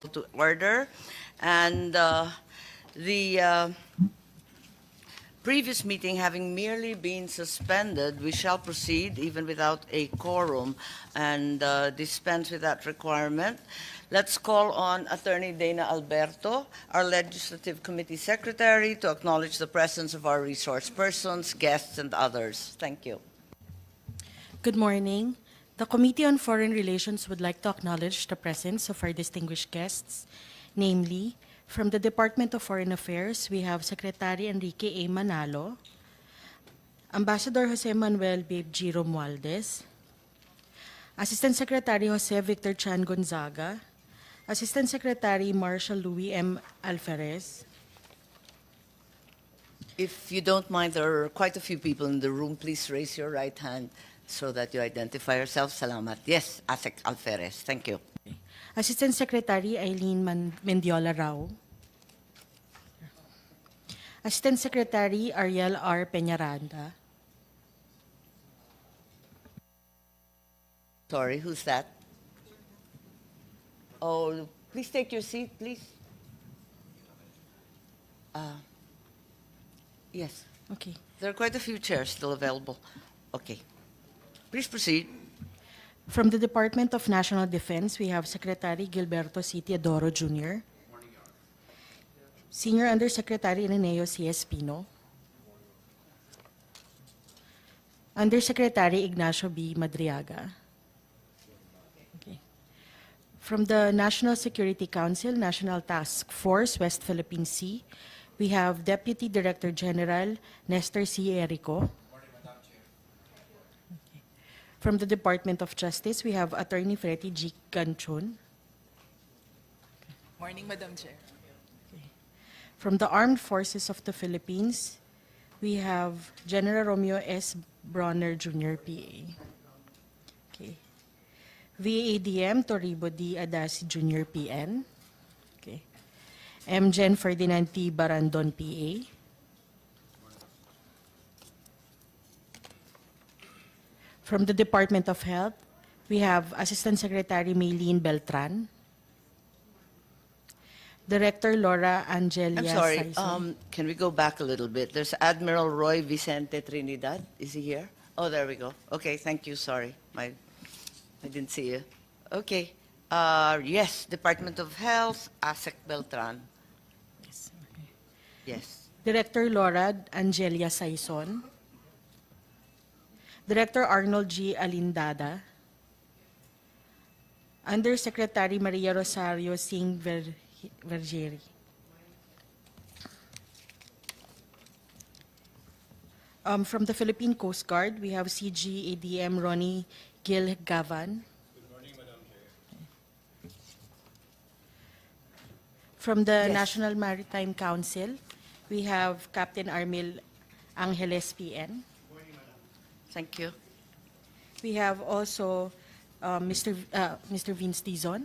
to order. And the previous meeting having merely been suspended, we shall proceed even without a quorum and dispense with that requirement. Let's call on Attorney Dana Alberto, our Legislative Committee Secretary, to acknowledge the presence of our resource persons, guests, and others. Thank you. Good morning. The Committee on Foreign Relations would like to acknowledge the presence of our distinguished guests, namely, from the Department of Foreign Affairs, we have Secretary Enrique A. Manalo, Ambassador Jose Manuel Babe G. Romualdez, Assistant Secretary Jose Victor Chan Gonzaga, Assistant Secretary Marshal Louis M. Alferez. If you don't mind, there are quite a few people in the room. Please raise your right hand so that you identify yourself. Salamat. Yes, Asek Alferez. Thank you. Assistant Secretary Eileen Mendiola Rao, Assistant Secretary Ariel R. Peñaranda, Sorry, who's that? Oh, please take your seat, please. Yes, okay. there are quite a few chairs still available. Okay, please proceed. From the Department of National Defense, we have Secretary Gilberto C. Teodoro Jr., Senior Undersecretary Ireneo C. Espino, Undersecretary Ignacio B. Madriaga. Okay. From the National Security Council, National Task Force, West Philippine Sea, we have Deputy Director General Nestor C. Erico. From the Department of Justice, we have Attorney Freddy G. Ganchon. Morning, Madam Chair. From the Armed Forces of the Philippines, we have General Romeo S. Bronner Jr., PA. Okay. VADM Torribo D. Adasi Jr., PN. Okay. MGen Ferdinand T. Barandon, PA. From the Department of Health, we have Assistant Secretary Maylene Beltran, Director Laura Angelia I'm sorry, Saison. can we go back a little bit? There's Admiral Roy Vicente Trinidad. Is he here? Oh, there we go. Okay, thank you, sorry. I didn't see you. Okay, yes, Department of Health, Asek Beltran. Yes, okay. Yes. Director Laura Angelia Saison, Director Arnold G. Alindada, Undersecretary Maria Rosario Singh Vergeri, from the Philippine Coast Guard, we have CG ADM Ronnie Gil Gavan. Good morning, Madam Chair. From the Yes. National Maritime Council, we have Captain Armil Angeles PN. Thank you. We have also Mr. Vince Dizon.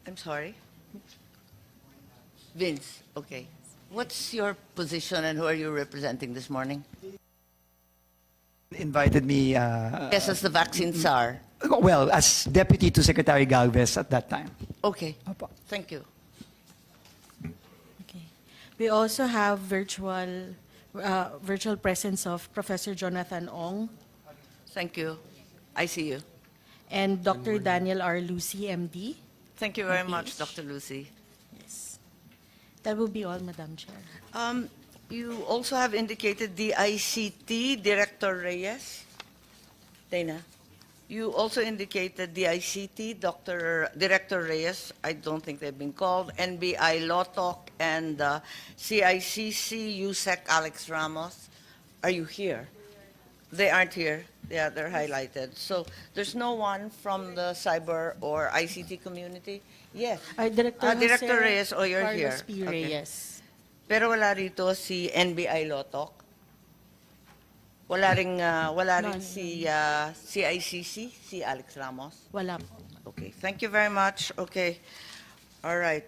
I'm sorry? Vince, okay. What's your position and who are you representing this morning? Invited me, Yes, as the vaccine czar. well, as deputy to Secretary Galvez at that time. Okay, Opo. thank you. Okay. We also have virtual presence of Professor Jonathan Ong Thank you. I see you. and Dr. Daniel R. Lucy, MD. Thank you very Okay. much, Dr. Lucy. Yes. That will be all, Madam Chair. You also have indicated the ICT Director Reyes. Dana, you also indicated the ICT Director Reyes. I don't think they've been called. NBI Law Talk and CICC USEC Alex Ramos. Are you here? They aren't here. Yeah, they're highlighted. So there's no one from the cyber or ICT community? Yes. Director Director Jose Reyes, oh, you're here. Carlos P. Okay. Reyes. Pero wala rito si NBI Lotok? Wala ring No. si CICC, si Alex Ramos? Wala po. Okay, thank you very much. Okay, all right.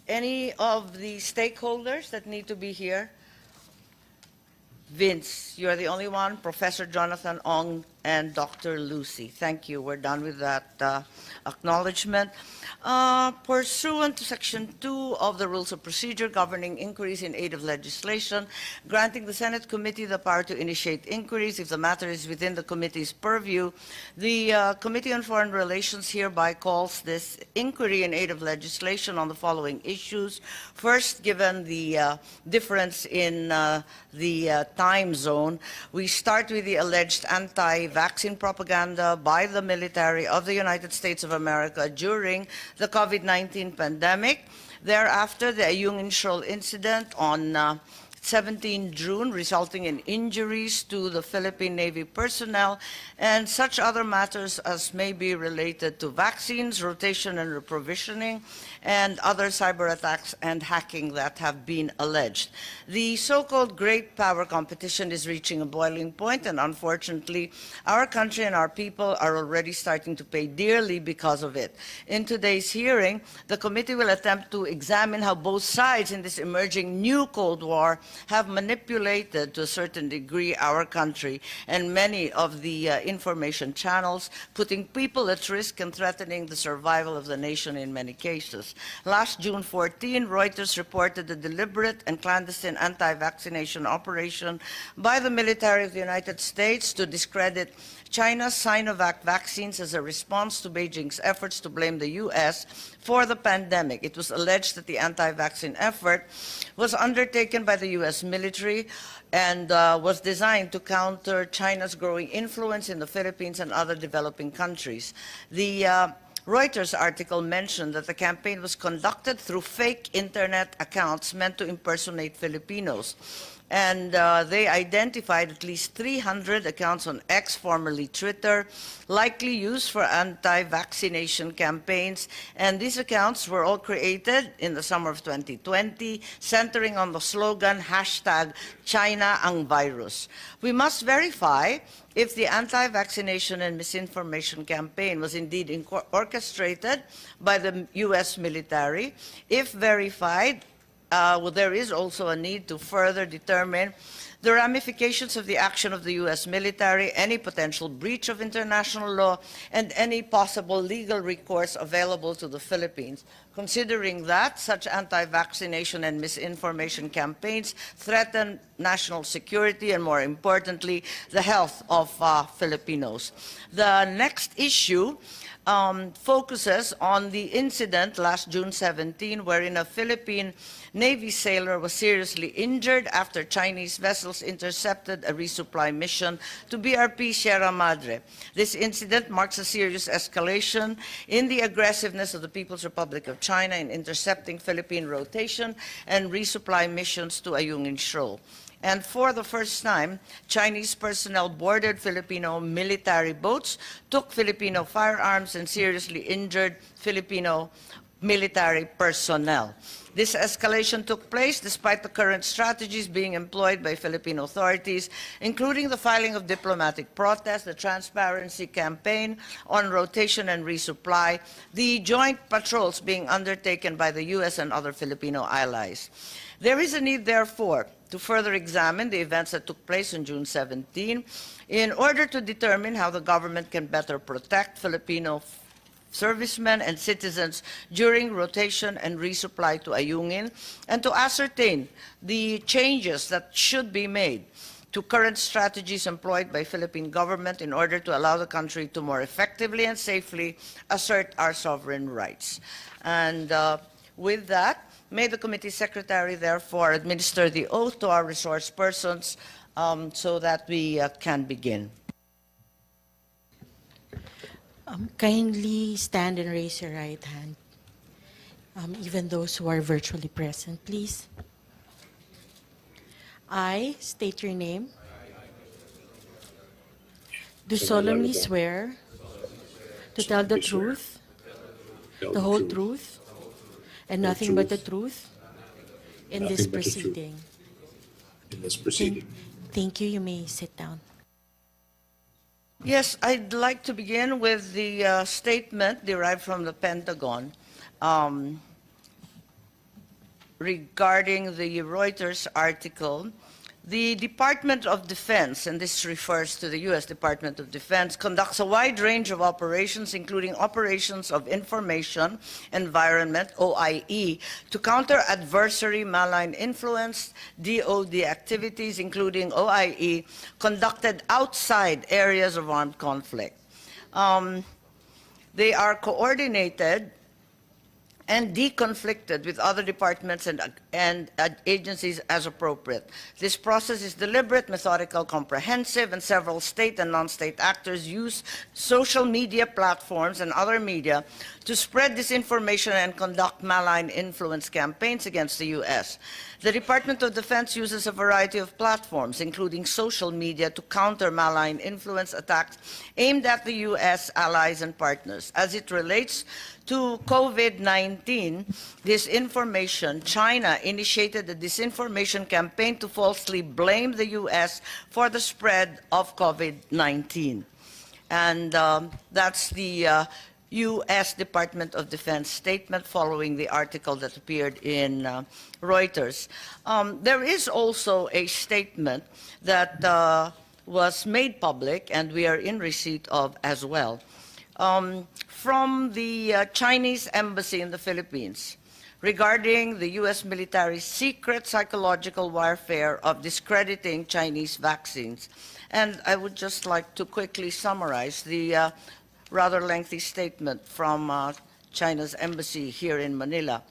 Any of the stakeholders that need to be here? Vince, you're the only one. Professor Jonathan Ong and Dr. Lucy. Thank you. We're done with that acknowledgement. Pursuant to Section 2 of the Rules of Procedure governing inquiries in aid of legislation, granting the Senate committee the power to initiate inquiries if the matter is within the committee's purview, the Committee on Foreign Relations hereby calls this inquiry in aid of legislation on the following issues. First, given the difference in the time zone, we start with the alleged anti-vaccine propaganda by the military of the United States of America during the COVID-19 pandemic. Thereafter, the Ayungin Shoal incident on 17 June, resulting in injuries to the Philippine Navy personnel, and such other matters as may be related to vaccines, rotation and reprovisioning, and other cyber attacks and hacking that have been alleged. The so-called great power competition is reaching a boiling point, and unfortunately, our country and our people are already starting to pay dearly because of it. In today's hearing, the committee will attempt to examine how both sides in this emerging new Cold War have manipulated to a certain degree our country and many of the information channels, putting people at risk and threatening the survival of the nation in many cases. Last June 14, Reuters reported a deliberate and clandestine anti-vaccination operation by the military of the United States to discredit China's Sinovac vaccines as a response to Beijing's efforts to blame the U.S. for the pandemic. It was alleged that the anti-vaccine effort was undertaken by the U.S. military and was designed to counter China's growing influence in the Philippines and other developing countries. The Reuters article mentioned that the campaign was conducted through fake internet accounts meant to impersonate Filipinos. And they identified at least 300 accounts on X, formerly Twitter, likely used for anti-vaccination campaigns. And these accounts were all created in the summer of 2020, centering on the slogan, #ChinaAngVirus. We must verify if the anti-vaccination and misinformation campaign was indeed orchestrated by the U.S. military. If verified, there is also a need to further determine the ramifications of the action of the U.S. military, any potential breach of international law, and any possible legal recourse available to the Philippines, considering that such anti-vaccination and misinformation campaigns threaten national security and, more importantly, the health of Filipinos. The next issue focuses on the incident last June 17, wherein a Philippine Navy sailor was seriously injured after Chinese vessels intercepted a resupply mission to BRP Sierra Madre. This incident marks a serious escalation in the aggressiveness of the People's Republic of China in intercepting Philippine rotation and resupply missions to Ayungin Shoal. And for the first time, Chinese personnel boarded Filipino military boats, took Filipino firearms, and seriously injured Filipino military personnel. This escalation took place despite the current strategies being employed by Philippine authorities, including the filing of diplomatic protests, the transparency campaign on rotation and resupply, the joint patrols being undertaken by the U.S. and other Filipino allies. There is a need, therefore, to further examine the events that took place on June 17 in order to determine how the government can better protect Filipino servicemen and citizens during rotation and resupply to Ayungin, and to ascertain the changes that should be made to current strategies employed by Philippine government in order to allow the country to more effectively and safely assert our sovereign rights. And with that, may the committee secretary therefore administer the oath to our resource persons so that we can begin. Kindly stand and raise your right hand. Even those who are virtually present, please. I state your name. Do solemnly swear to tell the truth, the whole truth, and nothing but the truth in this proceeding. Thank you. You may sit down. Yes, I'd like to begin with the statement derived from the Pentagon regarding the Reuters article The Department of Defense, and this refers to the U.S. Department of Defense, conducts a wide range of operations, including operations of information environment, OIE, to counter adversary malign influence, DoD activities, including OIE, conducted outside areas of armed conflict. They are coordinated and deconflicted with other departments and agencies as appropriate. This process is deliberate, methodical, comprehensive, and several state and non-state actors use social media platforms and other media to spread disinformation and conduct malign influence campaigns against the U.S. The Department of Defense uses a variety of platforms, including social media, to counter malign influence attacks aimed at the U.S. allies and partners. As it relates to COVID-19 disinformation, China initiated a disinformation campaign to falsely blame the U.S. for the spread of COVID-19. And that's the U.S. Department of Defense statement following the article that appeared in Reuters. There is also a statement that was made public, and we are in receipt of as well, from the Chinese embassy in the Philippines regarding the U.S. military's secret psychological warfare of discrediting Chinese vaccines. And I would just like to quickly summarize the rather lengthy statement from China's embassy here in Manila.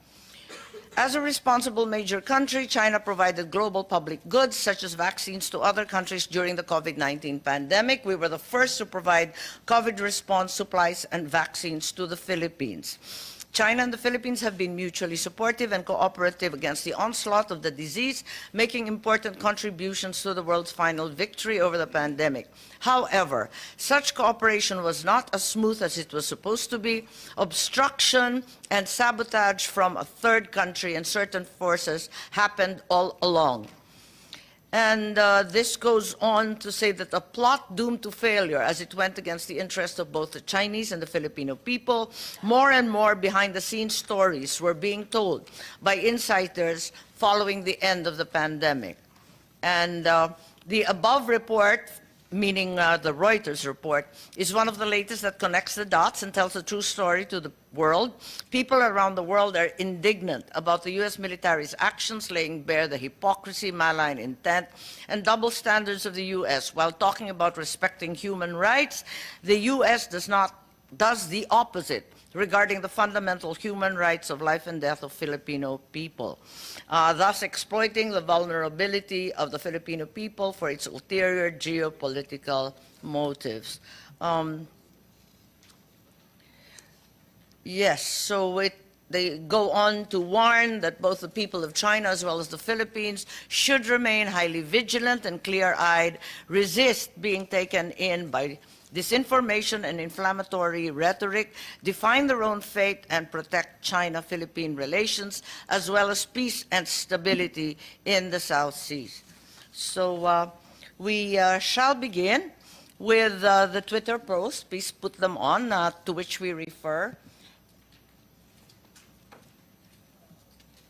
As a responsible major country, China provided global public goods such as vaccines to other countries during the COVID-19 pandemic. We were the first to provide COVID response supplies and vaccines to the Philippines. China and the Philippines have been mutually supportive and cooperative against the onslaught of the disease, making important contributions to the world's final victory over the pandemic. However, such cooperation was not as smooth as it was supposed to be. Obstruction and sabotage from a third country and certain forces happened all along. And this goes on to say that a plot doomed to failure as it went against the interests of both the Chinese and the Filipino people. More and more behind-the-scenes stories were being told by insiders following the end of the pandemic. And the above report, meaning the Reuters report, is one of the latest that connects the dots and tells a true story to the world. People around the world are indignant about the U.S. military's actions, laying bare the hypocrisy, malign intent, and double standards of the U.S. While talking about respecting human rights, the U.S. does the opposite regarding the fundamental human rights of life and death of Filipino people, thus exploiting the vulnerability of the Filipino people for its ulterior geopolitical motives. Yes, so they go on to warn that both the people of China as well as the Philippines should remain highly vigilant and clear-eyed, resist being taken in by disinformation and inflammatory rhetoric, define their own fate, and protect China-Philippine relations, as well as peace and stability in the South Seas. So we shall begin with the Twitter post. Please put them on, to which we refer.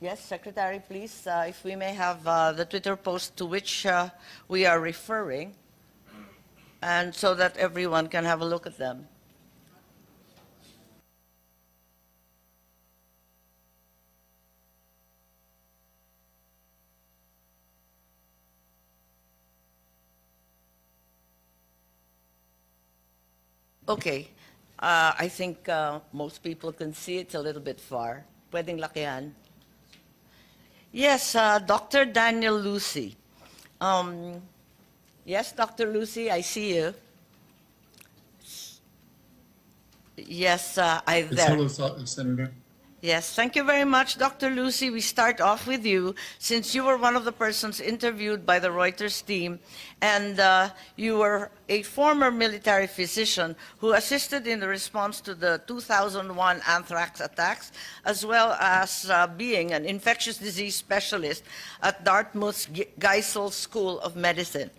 Yes, Secretary, please, if we may have the Twitter post to which we are referring, and so that everyone can have a look at them. Okay, I think most people can see it's a little bit far. Pwedeng lakihan. Yes, Dr. Daniel Lucy. Yes, Dr. Lucy, I see you. Yes, Yes, there. hello, Senator. Yes, thank you very much, Dr. Lucy. We start off with you, since you were one of the persons interviewed by the Reuters team, and you were a former military physician who assisted in the response to the 2001 anthrax attacks, as well as being an infectious disease specialist at Dartmouth's Geisel School of Medicine.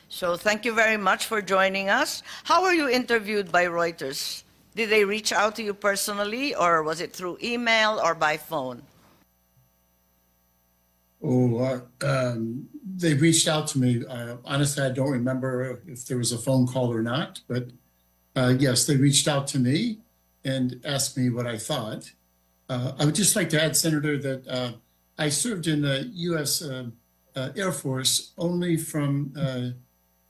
So thank you very much for joining us. How were you interviewed by Reuters? Did they reach out to you personally, or was it through email or by phone? They reached out to me. Honestly, I don't remember if there was a phone call or not, but yes, they reached out to me and asked me what I thought. I would just like to add, Senator, that I served in the U.S. Air Force only from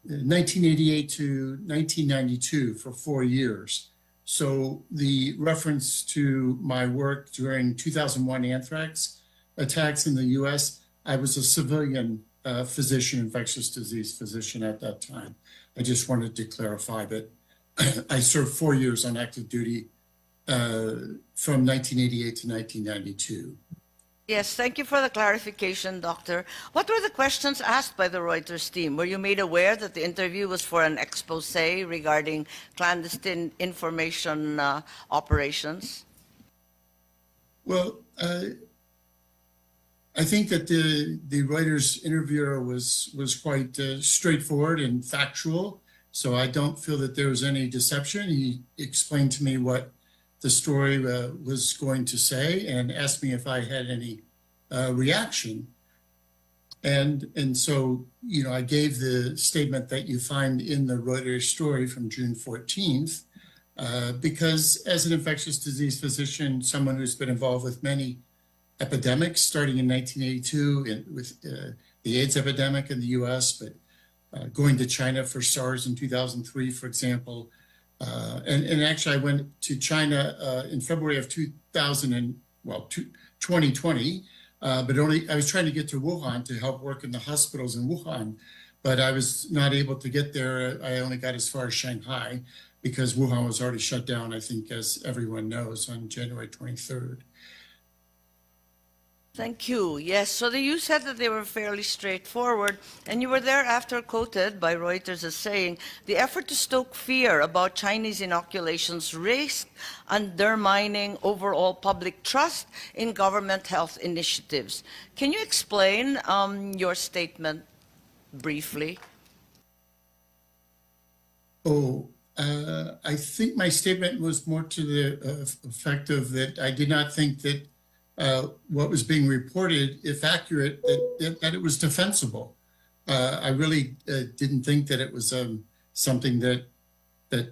1988 to 1992 for 4 years. So the reference to my work during 2001 anthrax attacks in the U.S., I was a civilian physician, infectious disease physician at that time. I just wanted to clarify that I served 4 years on active duty from 1988 to 1992. Yes, thank you for the clarification, Doctor. What were the questions asked by the Reuters team? Were you made aware that the interview was for an expose regarding clandestine information operations? Well, I think that the Reuters interviewer was quite straightforward and factual, so I don't feel that there was any deception. He explained to me what the story was going to say and asked me if I had any reaction. And so, you know, I gave the statement that you find in the Reuters story from June 14th, because as an infectious disease physician, someone who's been involved with many epidemics starting in 1982 with the AIDS epidemic in the US, but going to China for SARS in 2003, for example. And actually, I went to China in February of 2020, but I was trying to get to Wuhan to help work in the hospitals in Wuhan, but I was not able to get there. I only got as far as Shanghai because Wuhan was already shut down, I think, as everyone knows, on January 23rd. Thank you. Yes, so you said that they were fairly straightforward, and you were thereafter quoted by Reuters as saying, the effort to stoke fear about Chinese inoculations risked undermining overall public trust in government health initiatives. Can you explain your statement briefly? I think my statement was more to the effect of that I did not think that what was being reported, if accurate, that it was defensible. I really didn't think that it was something that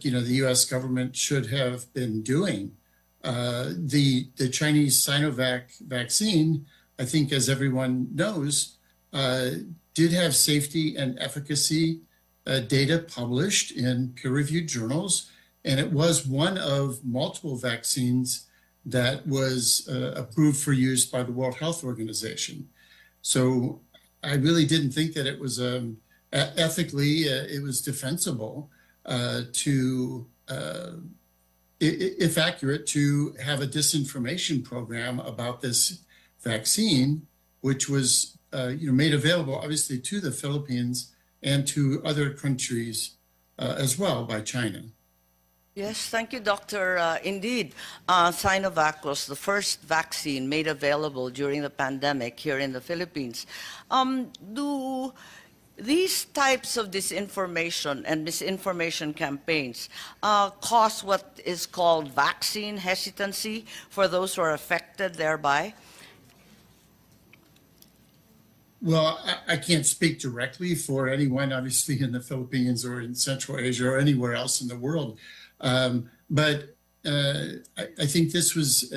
you know the U.S. government should have been doing. The Chinese Sinovac vaccine, I think, as everyone knows, did have safety and efficacy data published in peer-reviewed journals, and it was one of multiple vaccines that was approved for use by the World Health Organization. So I really didn't think that it was ethically, it was defensible to, if accurate, to have a disinformation program about this vaccine, which was made available obviously to the Philippines and to other countries as well by China. Yes, thank you, Doctor. Indeed, Sinovac was the first vaccine made available during the pandemic here in the Philippines. Do these types of disinformation and misinformation campaigns cause what is called vaccine hesitancy for those who are affected thereby? Well, I can't speak directly for anyone, obviously, in the Philippines or in Central Asia or anywhere else in the world. But I think this was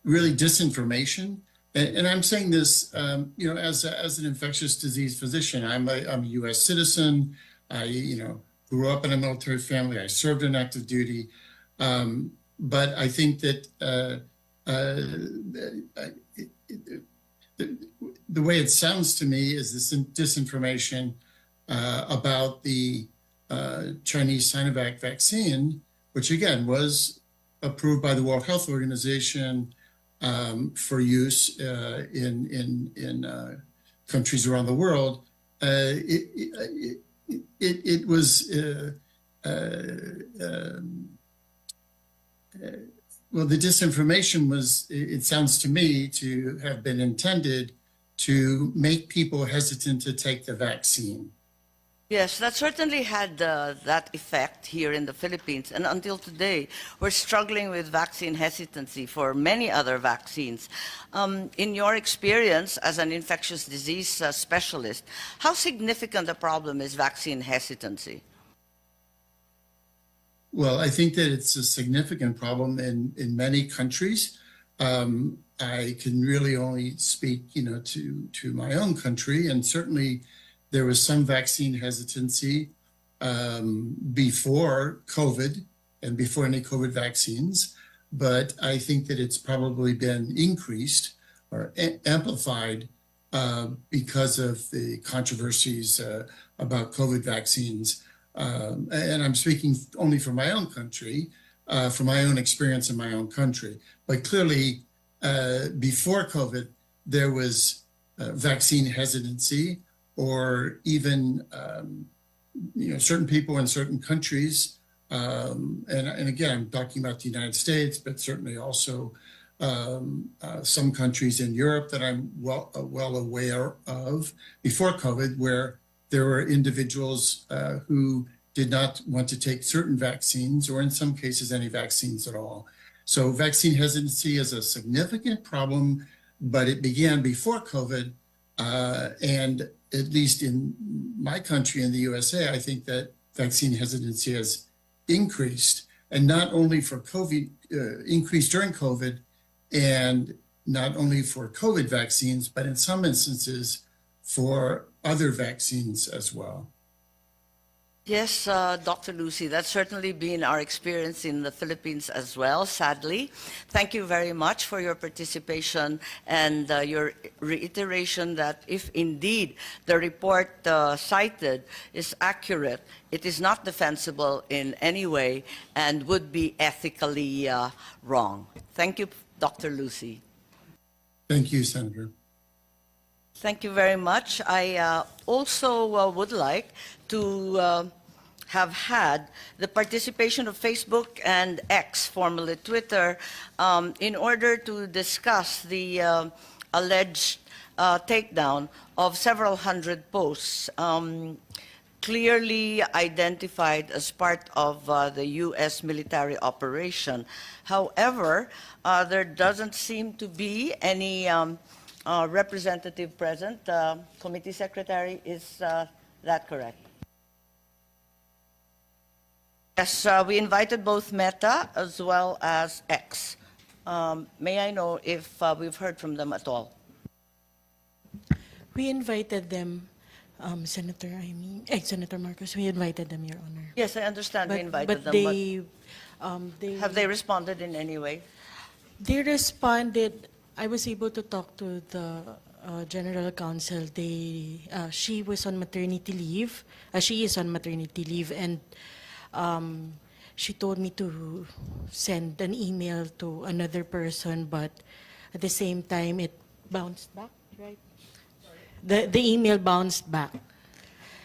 really disinformation. And I'm saying this, as an infectious disease physician. I'm a U.S. citizen. I, grew up in a military family. I served in active duty. But I think that the way it sounds to me is this disinformation about the Chinese Sinovac vaccine, which again was approved by the World Health Organization for use in countries around the world. It was well, the disinformation was, it sounds to me, to have been intended to make people hesitant to take the vaccine. Yes, that certainly had that effect here in the Philippines. And until today, we're struggling with vaccine hesitancy for many other vaccines. In your experience as an infectious disease specialist, how significant a problem is vaccine hesitancy? Well, I think that it's a significant problem in many countries. I can really only speak, to my own country, and certainly there was some vaccine hesitancy before COVID and before any COVID vaccines, but I think that it's probably been increased or amplified because of the controversies about COVID vaccines. And I'm speaking only for my own country, from my own experience in my own country. But clearly, before COVID, there was vaccine hesitancy, or even certain people in certain countries, and again, I'm talking about the United States, but certainly also some countries in Europe that I'm well aware of before COVID, where there were individuals who did not want to take certain vaccines, or in some cases, any vaccines at all. So vaccine hesitancy is a significant problem, but it began before COVID. And at least in my country, in the USA, I think that vaccine hesitancy has increased, and not only for COVID, increased during COVID, and not only for COVID vaccines, but in some instances for other vaccines as well. Yes, Dr. Lucy, that's certainly been our experience in the Philippines as well, sadly. Thank you very much for your participation and your reiteration that if indeed the report cited is accurate, it is not defensible in any way and would be ethically wrong. Thank you, Dr. Lucy. Thank you, Senator. Thank you very much. I also would like to have had the participation of Facebook and X, formerly Twitter, in order to discuss the alleged takedown of several hundred posts clearly identified as part of the U.S. military operation. However, there doesn't seem to be any representative present. Committee Secretary, is that correct? Yes, we invited both Meta as well as X. May I know if we've heard from them at all? We invited them, Senator Marcos, we invited them, Your Honor. Yes, I understand we invited them, they have they responded in any way? They responded. I was able to talk to the General Counsel. She was on maternity leave. She is on maternity leave, and she told me to send an email to another person, but at the same time it bounced back, right? The email bounced back.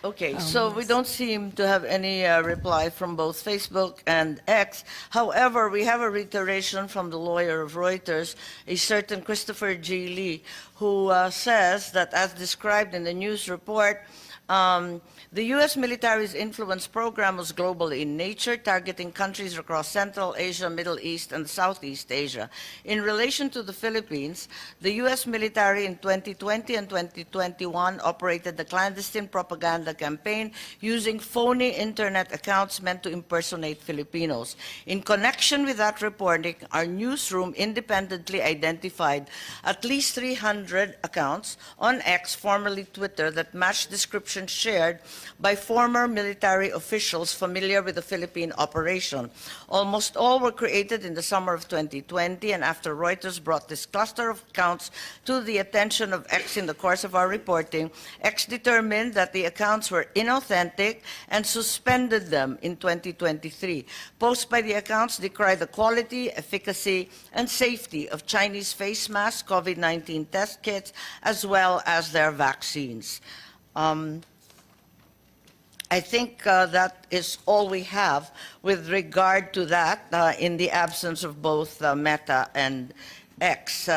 Okay, so we don't seem to have any reply from both Facebook and X. However, we have a reiteration from the lawyer of Reuters, a certain Christopher G. Lee, who says that as described in the news report, the U.S. military's influence program was global in nature, targeting countries across Central Asia, Middle East, and Southeast Asia. In relation to the Philippines, the U.S. military in 2020 and 2021 operated the clandestine propaganda campaign using phony internet accounts meant to impersonate Filipinos. In connection with that reporting, our newsroom independently identified at least 300 accounts on X, formerly Twitter, that matched descriptions shared by former military officials familiar with the Philippine operation. Almost all were created in the summer of 2020, and after Reuters brought this cluster of accounts to the attention of X in the course of our reporting, X determined that the accounts were inauthentic and suspended them in 2023. Posts by the accounts decry the quality, efficacy, and safety of Chinese face masks, COVID-19 test kits, as well as their vaccines. I think that is all we have with regard to that in the absence of both Meta and X.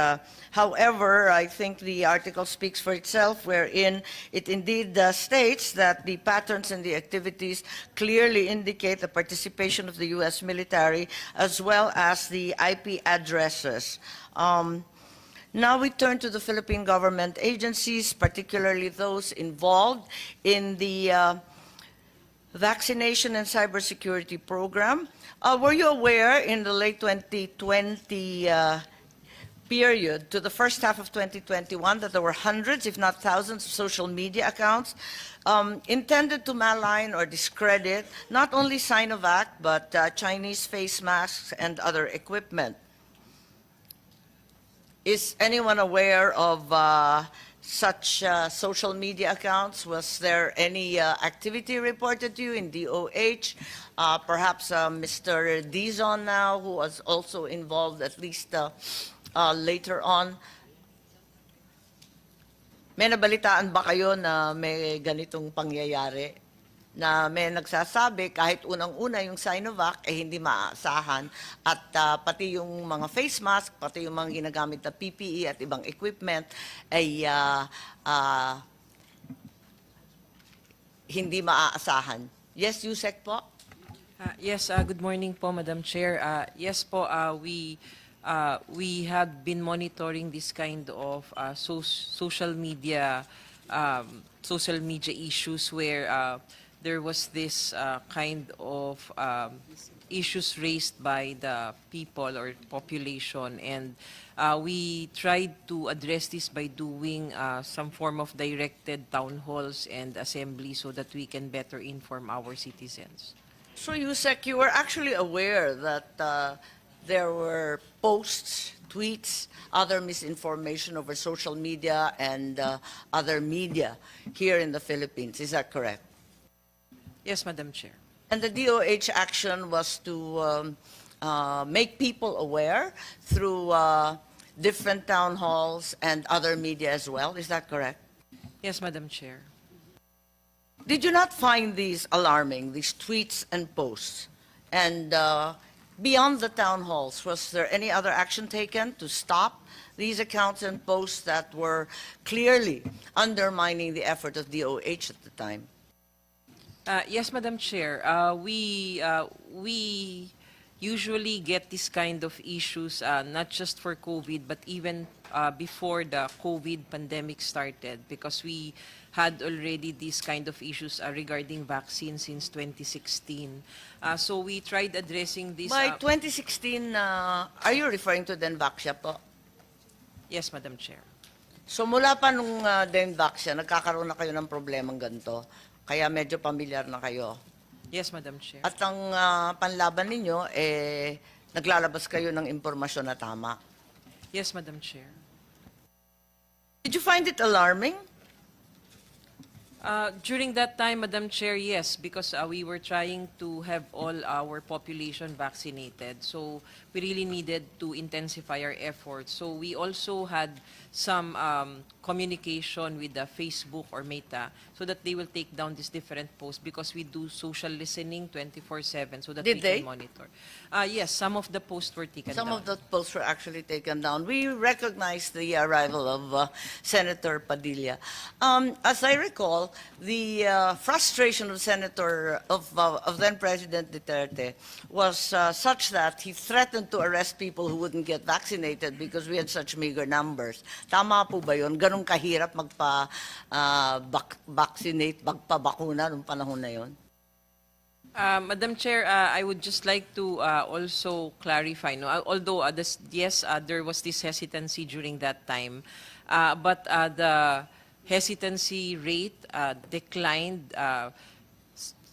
However, I think the article speaks for itself, wherein it indeed states that the patterns and the activities clearly indicate the participation of the U.S. military as well as the IP addresses. Now we turn to the Philippine government agencies, particularly those involved in the vaccination and cybersecurity program. Were you aware in the late 2020 period to the first half of 2021 that there were hundreds, if not thousands, of social media accounts intended to malign or discredit not only Sinovac, but Chinese face masks and other equipment? Is anyone aware of such social media accounts? Was there any activity reported to you in DOH? Perhaps Mr. Dizon now, who was also involved at least later on. May nabalitaan ba kayo na may ganitong pangyayari? Na may nagsasabi kahit unang-una yung Sinovac ay hindi maaasahan at pati yung mga face mask, pati yung mga ginagamit na PPE at ibang equipment ay hindi maaasahan. Yes, Yusek po? Yes, good morning po, Madam Chair. Yes po, we have been monitoring this kind of social media issues where there was this kind of issues raised by the people or population, and we tried to address this by doing some form of directed town halls and assembly so that we can better inform our citizens. So, Yusek, you were actually aware that there were posts, tweets, other misinformation over social media and other media here in the Philippines. Is that correct? Yes, Madam Chair. And the DOH action was to make people aware through different town halls and other media as well. Is that correct? Yes, Madam Chair. Did you not find these alarming, these tweets and posts? And beyond the town halls, was there any other action taken to stop these accounts and posts that were clearly undermining the effort of DOH at the time? Yes, Madam Chair. We usually get this kind of issues not just for COVID, but even before the COVID pandemic started, because we had already these kind of issues regarding vaccine since 2016. So we tried addressing this. By 2016, are you referring to Denvaxia po? Yes, Madam Chair. So mula pa nung Denvaxia, nagkakaroon na kayo ng problemang ganito. Kaya medyo pamilyar na kayo. Yes, Madam Chair. At ang panlaban ninyo, naglalabas kayo ng impormasyon na tama. Yes, Madam Chair. Did you find it alarming? During that time, Madam Chair, yes, because we were trying to have all our population vaccinated. So we really needed to intensify our efforts. So we also had some communication with the Facebook or Meta so that they will take down these different posts, because we do social listening 24/7 so that Did we they? can monitor. Yes, some of the posts were taken Some down. of the posts were actually taken down. We recognize the arrival of Senator Padilla. As I recall, the frustration of then President Duterte was such that he threatened to arrest people who wouldn't get vaccinated because we had such meager numbers. Tama po ba yun? Ganun kahirap magpa-vaccinate, magpa-bakuna nung panahon na yun? Madam Chair, I would just like to also clarify, no, although yes, there was this hesitancy during that time, but the hesitancy rate declined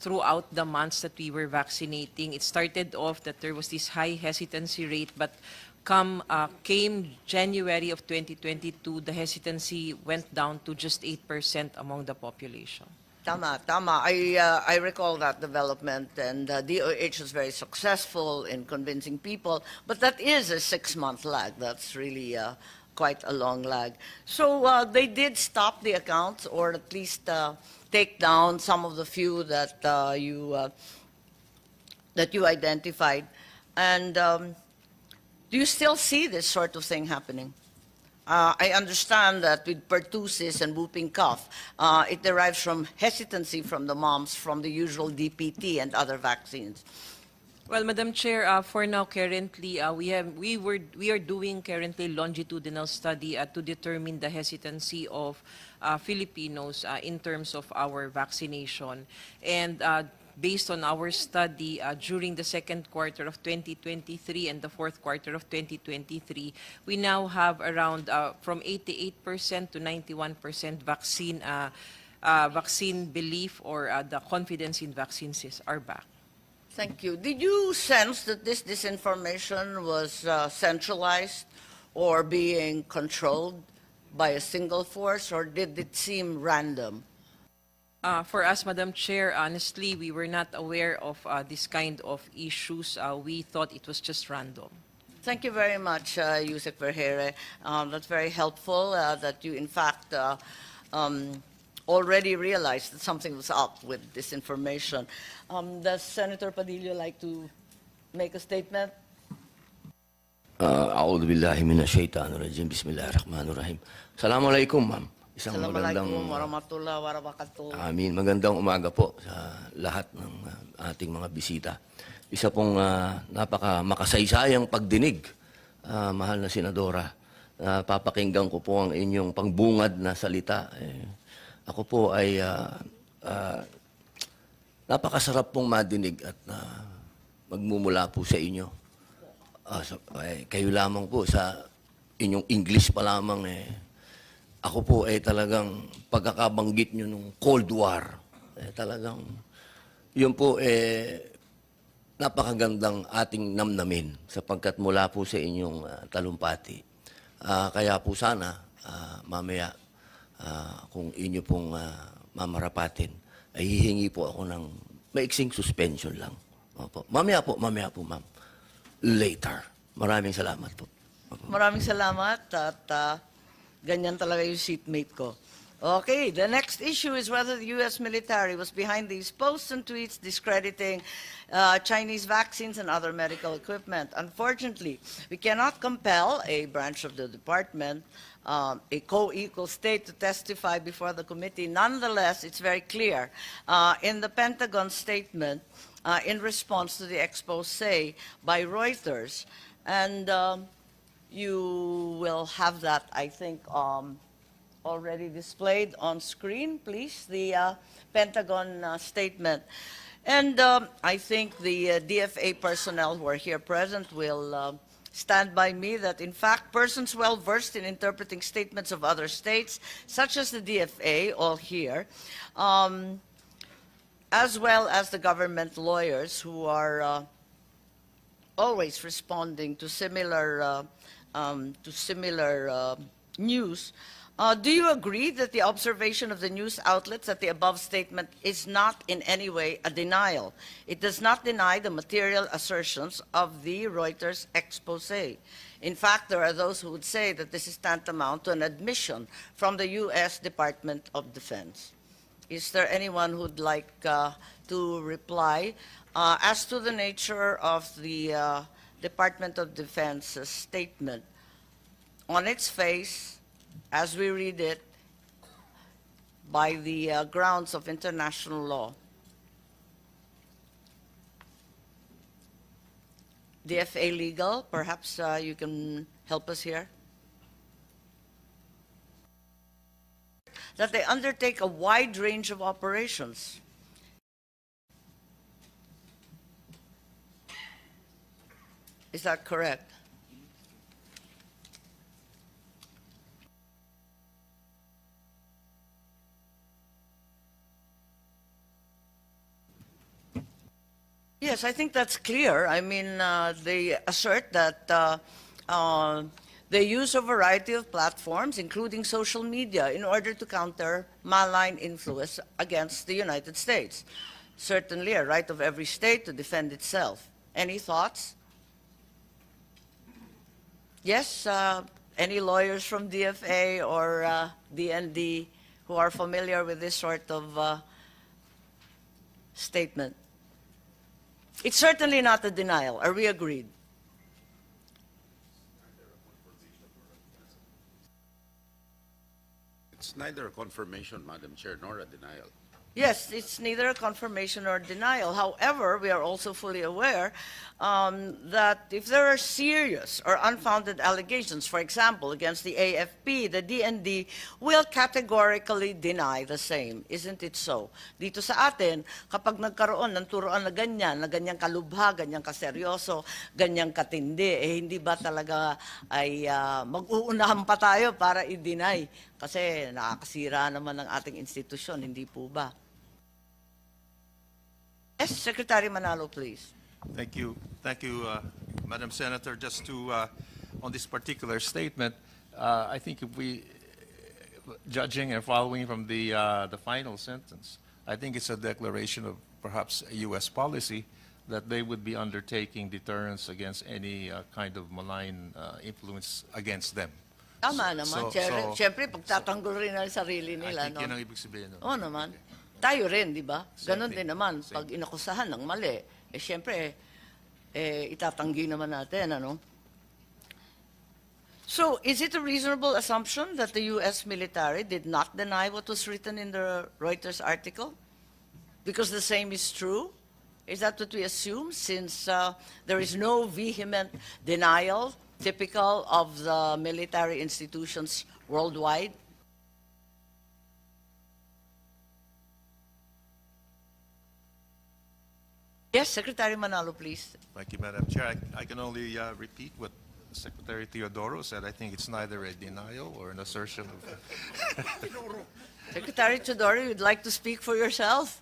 throughout the months that we were vaccinating. It started off that there was this high hesitancy rate, but came January of 2022, the hesitancy went down to just 8% among the population. Tama, tama. I recall that development, and DOH was very successful in convincing people, but that is a 6-month lag. That's really quite a long lag. So they did stop the accounts, or at least take down some of the few that you identified. And Do you still see this sort of thing happening? I understand that with pertussis and whooping cough, it derives from hesitancy from the moms from the usual DPT and other vaccines. Well, Madam Chair, for now, currently, we are doing currently longitudinal study to determine the hesitancy of Filipinos in terms of our vaccination. And based on our study during the second quarter of 2023 and the fourth quarter of 2023, we now have around from 88% to 91% vaccine belief, or the confidence in vaccines are back. Thank you. Did you sense that this disinformation was centralized or being controlled by a single force, or did it seem random? For us, Madam Chair, honestly, we were not aware of this kind of issues. We thought it was just random. Thank you very much, Yusek Vergeire. That's very helpful that you, in fact, already realized that something was up with this information. Does Senator Padilla like to make a statement? A'udhu billahi minasyaitanirrajim. Bismillahirrahmanirrahim. Assalamualaikum, ma'am. Isang magandang Assalamualaikum warahmatullahi wabarakatuh. Amin. Magandang umaga po sa lahat ng ating mga bisita. Isa pong napaka-makasaysayang pagdinig, mahal na Senadora. Papakinggan ko po ang inyong pangbungad na salita. Ako po ay napakasarap pong madinig at magmumula po sa inyo. Kayo lamang po sa inyong English pa lamang ako po ay talagang pagkakabanggit nyo nung Cold War. Talagang yun po napakagandang ating namnamin sapagkat mula po sa inyong talumpati. Kaya po sana mamaya kung inyo pong mamarapatin, ay hihingi po ako ng maiksing suspension lang. Opo. Mamaya po, ma'am. Later. Maraming salamat po. Opo. Maraming salamat at ganyan talaga yung seatmate ko. Okay, the next issue is whether the U.S. military was behind these posts and tweets discrediting Chinese vaccines and other medical equipment. Unfortunately, we cannot compel a branch of the department, a co-equal state, to testify before the committee. Nonetheless, it's very clear in the Pentagon statement in response to the expose by Reuters, and you will have that, I think, already displayed on screen, please, the Pentagon statement. And I think the DFA personnel who are here present will stand by me that, in fact, persons well-versed in interpreting statements of other states, such as the DFA, all here, as well as the government lawyers who are always responding to similar news. Do you agree that the observation of the news outlets that the above statement is not in any way a denial? It does not deny the material assertions of the Reuters expose. In fact, there are those who would say that this is tantamount to an admission from the U.S. Department of Defense. Is there anyone who would like to reply as to the nature of the Department of Defense statement? On its face, as we read it, by the grounds of international law. DFA Legal, perhaps you can help us here. That they undertake a wide range of operations. Is that correct? Yes, I think that's clear. I mean, they assert that they use a variety of platforms, including social media, in order to counter malign influence against the United States. Certainly a right of every state to defend itself. Any thoughts? Yes, any lawyers from DFA or DND who are familiar with this sort of statement? It's certainly not a denial. Are we agreed? It's neither a confirmation, Madam Chair, nor a denial. Yes, it's neither a confirmation nor denial. However, we are also fully aware that if there are serious or unfounded allegations, for example, against the AFP, the DND will categorically deny the same. Isn't it so? Dito sa atin, kapag nagkaroon ng turuan na ganyang kalubha, ganyang kaseryoso, ganyang katindi, hindi ba talaga ay mag-uunahan pa tayo para i-deny? Kasi nakakasira naman ng ating institusyon, hindi po ba? Yes, Secretary Manalo, please. Thank you, Madam Senator. Just to on this particular statement, I think if we, judging and following from the final sentence, I think it's a declaration of perhaps a U.S. policy that they would be undertaking deterrence against any kind of malign influence against them. Tama naman. Siyempre, pagtatanggol rin ang sarili nila. I think yun ang ibig sabihin. Oo naman. Tayo rin, di ba? Ganon din naman. Pag inakusahan ng mali, siyempre, itatanggi naman natin, ano? So, is it a reasonable assumption that the U.S. military did not deny what was written in the Reuters article? Because the same is true? Is that what we assume, since there is no vehement denial typical of the military institutions worldwide? Yes, Secretary Manalo, please. Thank you, Madam Chair. I can only repeat what Secretary Teodoro said. I think it's neither a denial or an assertion of... Secretary Teodoro, you'd like to speak for yourself?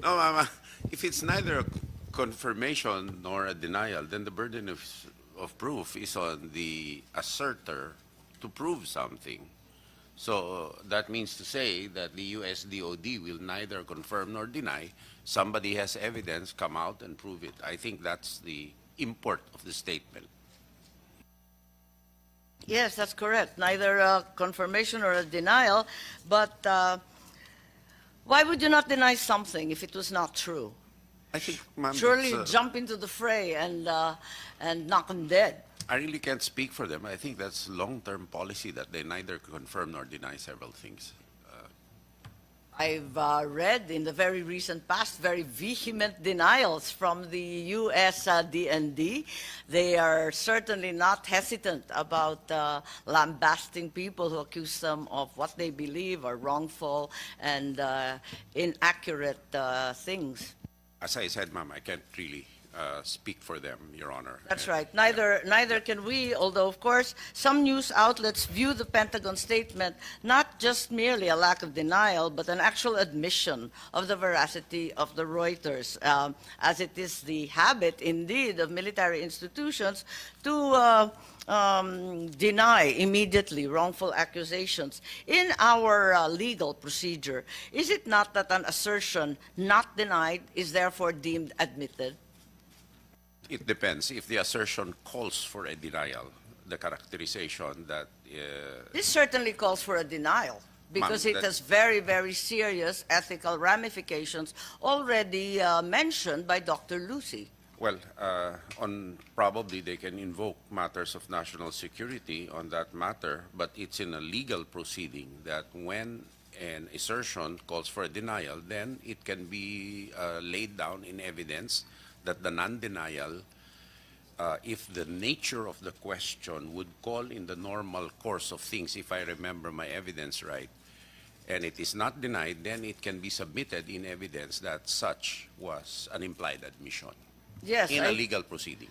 No, if it's neither a confirmation nor a denial, then the burden of proof is on the asserter to prove something. So that means to say that the US DOD will neither confirm nor deny. Somebody has evidence, come out and prove it. I think that's the import of the statement. Yes, that's correct. Neither a confirmation or a denial. But why would you not deny something if it was not true? I think, ma'am, Surely jump into the fray and knock them dead. I really can't speak for them. I think that's long-term policy that they neither confirm nor deny several things. I've read in the very recent past very vehement denials from the U.S. DND. They are certainly not hesitant about lambasting people who accuse them of what they believe are wrongful and inaccurate things. As I said, ma'am, I can't really speak for them, Your Honor. That's right. Neither can we, although, of course, some news outlets view the Pentagon statement not just merely a lack of denial, but an actual admission of the veracity of the Reuters, as it is the habit, indeed, of military institutions to deny immediately wrongful accusations. In our legal procedure, is it not that an assertion not denied is therefore deemed admitted? It depends. If the assertion calls for a denial, the characterization that... This certainly calls for a denial because it has very, very serious ethical ramifications already mentioned by Dr. Lucy. Well, probably they can invoke matters of national security on that matter, but it's in a legal proceeding that when an assertion calls for a denial, then it can be laid down in evidence that the non-denial, if the nature of the question would call in the normal course of things, if I remember my evidence right, and it is not denied, then it can be submitted in evidence that such was an implied admission. Yes, in a legal proceeding.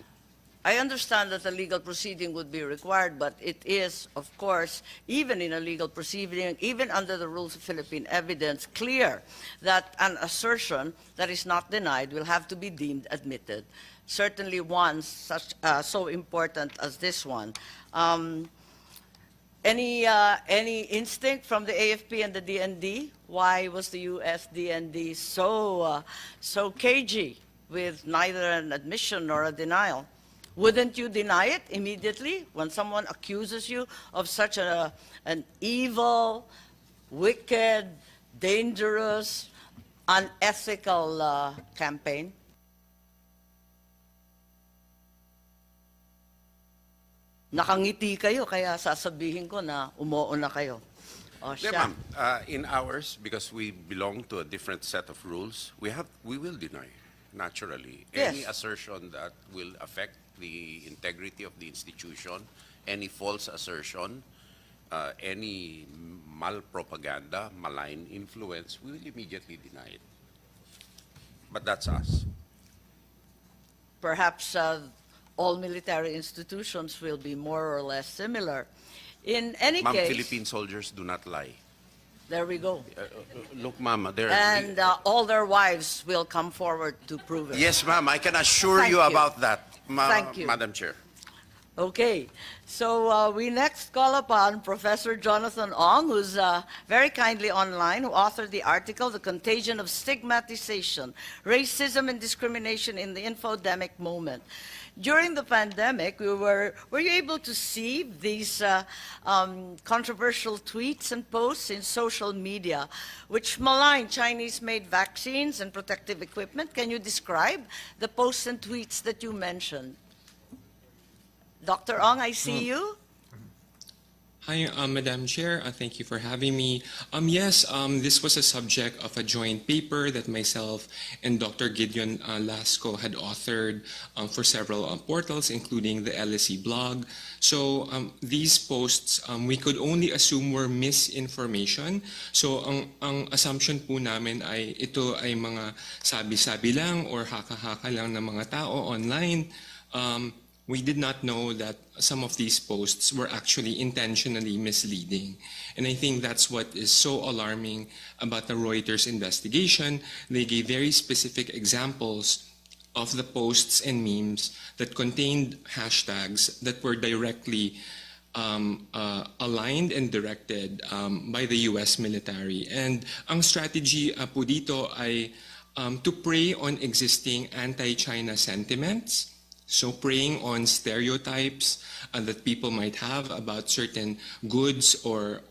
I understand that a legal proceeding would be required, but it is, of course, even in a legal proceeding, even under the rules of Philippine evidence, clear that an assertion that is not denied will have to be deemed admitted. Certainly one such so important as this one. Any instinct from the AFP and the DND? Why was the U.S. DND so cagey with neither an admission nor a denial? Wouldn't you deny it immediately when someone accuses you of such an evil, wicked, dangerous, unethical campaign? Nakangiti kayo, kaya sasabihin ko na umuo na kayo. O Yeah, siya. ma'am. In ours, because we belong to a different set of rules, we will deny, naturally, any Yes. assertion that will affect the integrity of the institution, any false assertion, any malpropaganda, malign influence, we will immediately deny it. But that's us. Perhaps all military institutions will be more or less similar. In any Ma'am, case, Philippine soldiers do not lie. there we go. Look, ma'am, there. And all their wives will come forward to prove it. Yes, ma'am, I can assure Thank you you. about that, Thank you. Madam Chair. Okay, so we next call upon Professor Jonathan Ong, who's very kindly online, who authored the article, The Contagion of Stigmatization, Racism and Discrimination in the Infodemic Moment. During the pandemic, were you able to see these controversial tweets and posts in social media which malign Chinese-made vaccines and protective equipment? Can you describe the posts and tweets that you mentioned? Dr. Ong, I see you. Hi, Madam Chair. Thank you for having me. Yes, this was a subject of a joint paper that myself and Dr. Gideon Lasco had authored for several portals, including the LSE blog. So these posts, we could only assume were misinformation. So ang assumption po namin ay ito ay mga sabi-sabi lang or haka-haka lang ng mga tao online. We did not know that some of these posts were actually intentionally misleading. And I think that's what is so alarming about the Reuters investigation. They gave very specific examples of the posts and memes that contained hashtags that were directly aligned and directed by the US military. And ang strategy po dito ay to prey on existing anti-China sentiments. So preying on stereotypes that people might have about certain goods or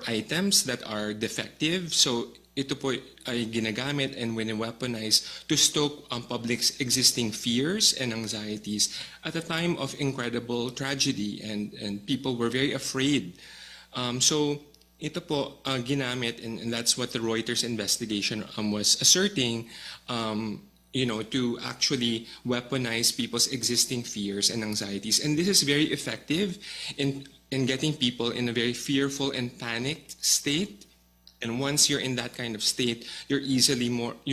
items that are defective. So ito po ay ginagamit and wini-weaponize to stoke ang public's existing fears and anxieties at a time of incredible tragedy, and people were very afraid. So ito po ginamit, and that's what the Reuters investigation was asserting, to actually weaponize people's existing fears and anxieties. And this is very effective in getting people in a very fearful and panicked state. And once you're in that kind of state, you're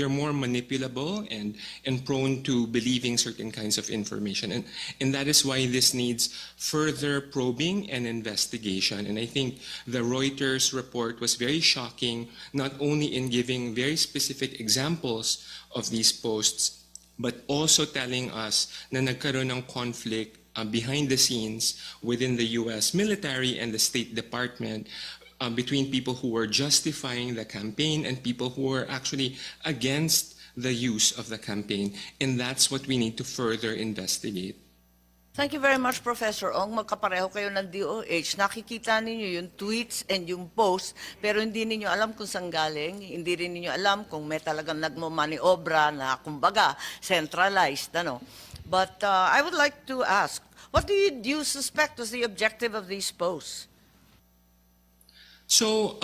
more manipulable and prone to believing certain kinds of information. And that is why this needs further probing and investigation. And I think the Reuters report was very shocking, not only in giving very specific examples of these posts, but also telling us na nagkaroon ng conflict behind the scenes within the US military and the State Department between people who were justifying the campaign and people who were actually against the use of the campaign. And that's what we need to further investigate. Thank you very much, Professor Ong. Magkapareho kayo ng DOH. Nakikita ninyo yung tweets and yung posts, pero hindi ninyo alam kung saan galing. Hindi rin ninyo alam kung may talagang nagmamaniobra na, kumbaga, centralized. But I would like to ask, what do you suspect was the objective of these posts? So,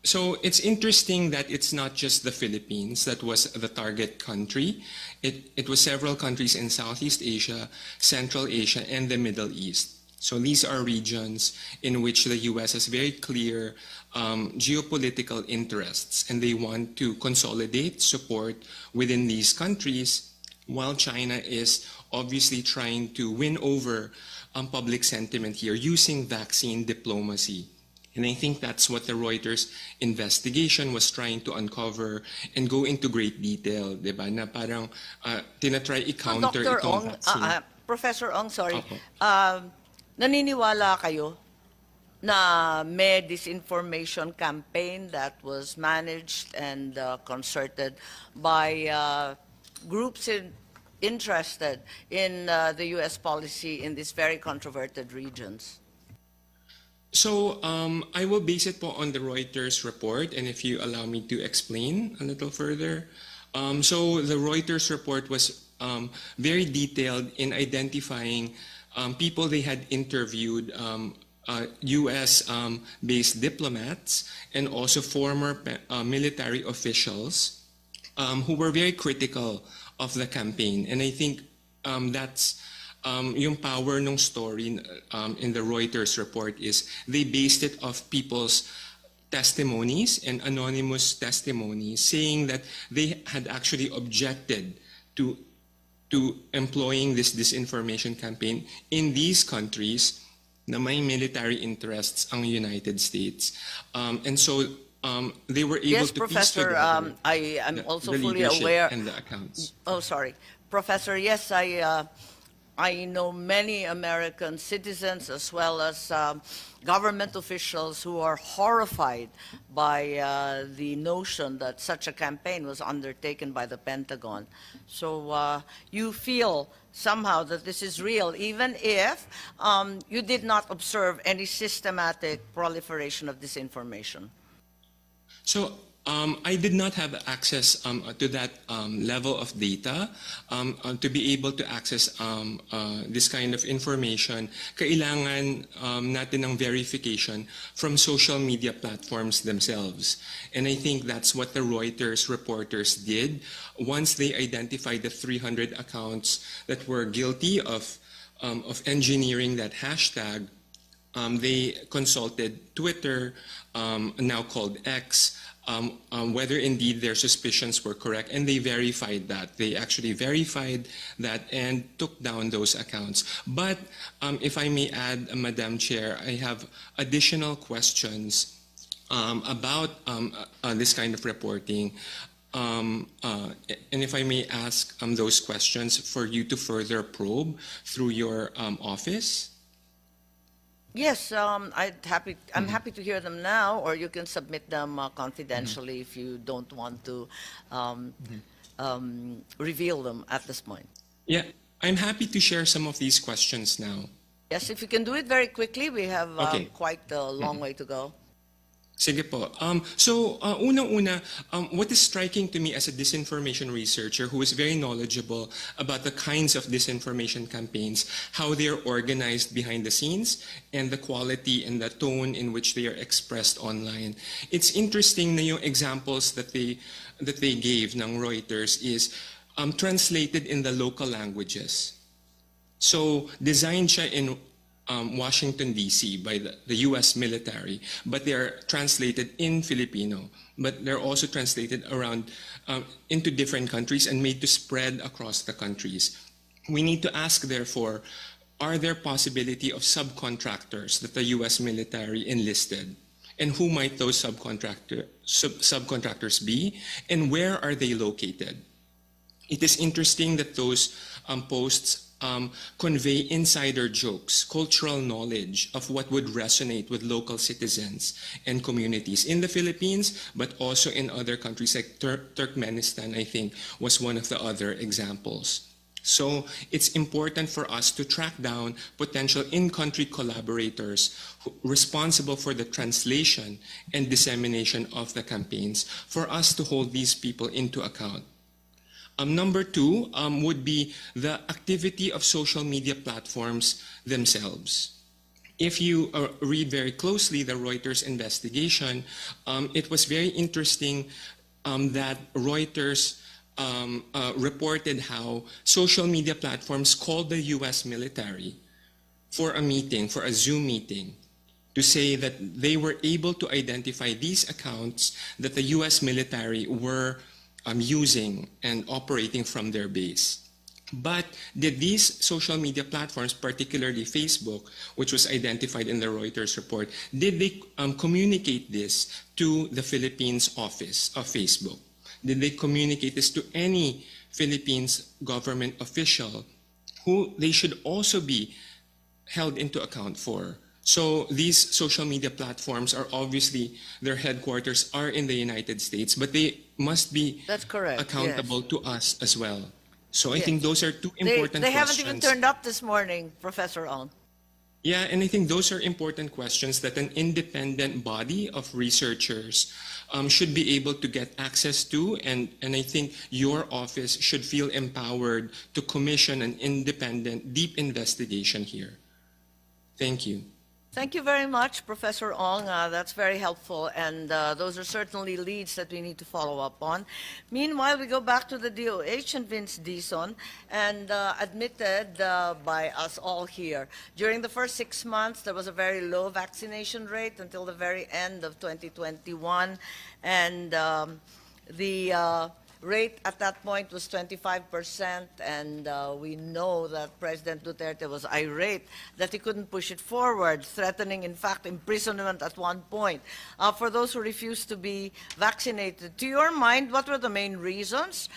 so it's interesting that it's not just the Philippines that was the target country. It was several countries in Southeast Asia, Central Asia, and the Middle East. So these are regions in which the US has very clear geopolitical interests, and they want to consolidate support within these countries, while China is obviously trying to win over public sentiment here using vaccine diplomacy. And I think that's what the Reuters investigation was trying to uncover and go into great detail, di ba? Na parang tinatry i-counter Dr. itong Ong, vaccine. Professor Ong, sorry. Opo. Naniniwala kayo na may disinformation campaign that was managed and concerted by groups interested in the U.S. policy in these very controverted regions? So I will base it po on the Reuters report, and if you allow me to explain a little further. So the Reuters report was very detailed in identifying people they had interviewed, U.S. Based diplomats and also former military officials who were very critical of the campaign. And I think that's yung power ng story in the Reuters report is they based it off people's testimonies and anonymous testimonies saying that they had actually objected to employing this disinformation campaign in these countries na may military interests ang United States. And so they were able Yes, to piece Professor, together I'm also the fully leadership aware. and the accounts. Oh, sorry. Professor, yes, I know many American citizens as well as government officials who are horrified by the notion that such a campaign was undertaken by the Pentagon. So you feel somehow that this is real, even if you did not observe any systematic proliferation of disinformation. So I did not have access to that level of data. To be able to access this kind of information, kailangan natin ng verification from social media platforms themselves. And I think that's what the Reuters reporters did. Once they identified the 300 accounts that were guilty of engineering that hashtag, they consulted Twitter, now called X, whether indeed their suspicions were correct, and they verified that. They actually verified that and took down those accounts. But if I may add, Madam Chair, I have additional questions about this kind of reporting. And if I may ask those questions for you to further probe through your office. Yes, I'm happy to hear them now, or you can submit them confidentially if you don't want to reveal them at this point. Yeah, I'm happy to share some of these questions now. Yes, if you can do it very quickly, we have Okay. quite a long way to go. Sige po. Unang-una, what is striking to me as a disinformation researcher who is very knowledgeable about the kinds of disinformation campaigns, how they are organized behind the scenes, and the quality and the tone in which they are expressed online. It's interesting na yung examples that they gave ng Reuters is translated in the local languages. So designed siya in Washington, D.C. by the U.S. military, but they are translated in Filipino. But they're also translated around into different countries and made to spread across the countries. We need to ask, therefore, are there possibility of subcontractors that the U.S. military enlisted? And who might those subcontractors be? And where are they located? It is interesting that those posts convey insider jokes, cultural knowledge of what would resonate with local citizens and communities in the Philippines, but also in other countries like Turkmenistan, I think, was one of the other examples. So it's important for us to track down potential in-country collaborators responsible for the translation and dissemination of the campaigns, for us to hold these people into account. Number two would be the activity of social media platforms themselves. If you read very closely the Reuters investigation, it was very interesting that Reuters reported how social media platforms called the U.S. military for a meeting, for a Zoom meeting, to say that they were able to identify these accounts that the U.S. military were using and operating from their base. But did these social media platforms, particularly Facebook, which was identified in the Reuters report, did they communicate this to the Philippines office of Facebook? Did they communicate this to any Philippines government official who they should also be held into account for? So these social media platforms are obviously, their headquarters are in the United States, but they must be That's correct, accountable yes. to us as well. So I Yes. think those are two important They questions. haven't even turned up this morning, Professor Ong. Yeah, and I think those are important questions that an independent body of researchers should be able to get access to, and I think your office should feel empowered to commission an independent, deep investigation here. Thank you. Thank you very much, Professor Ong. That's very helpful, and those are certainly leads that we need to follow up on. Meanwhile, we go back to the DOH and Vince Dizon, and admitted by us all here. During the first 6 months, there was a very low vaccination rate until the very end of 2021, and the rate at that point was 25%, and we know that President Duterte was irate that he couldn't push it forward, threatening, in fact, imprisonment at one point for those who refused to be vaccinated. To your mind, what were the main reasons,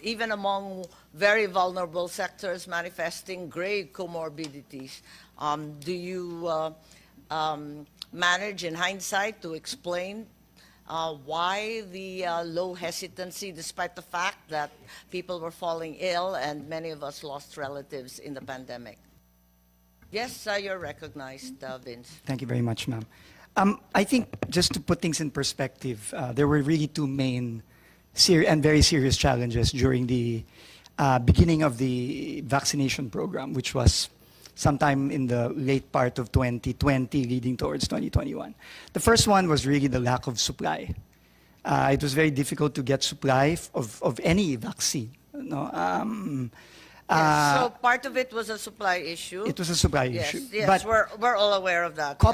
even among very vulnerable sectors manifesting grave comorbidities? Do you manage, in hindsight, to explain why the low hesitancy, despite the fact that people were falling ill and many of us lost relatives in the pandemic? Yes, you're recognized, Vince. Thank you very much, ma'am. I think just to put things in perspective, there were really two main and very serious challenges during the beginning of the vaccination program, which was sometime in the late part of 2020 leading towards 2021. The first one was really the lack of supply. It was very difficult to get supply of any vaccine. No? Yes, so part of it was a supply issue. It was a supply Yes, issue. yes, But we're all aware of that. Yeah.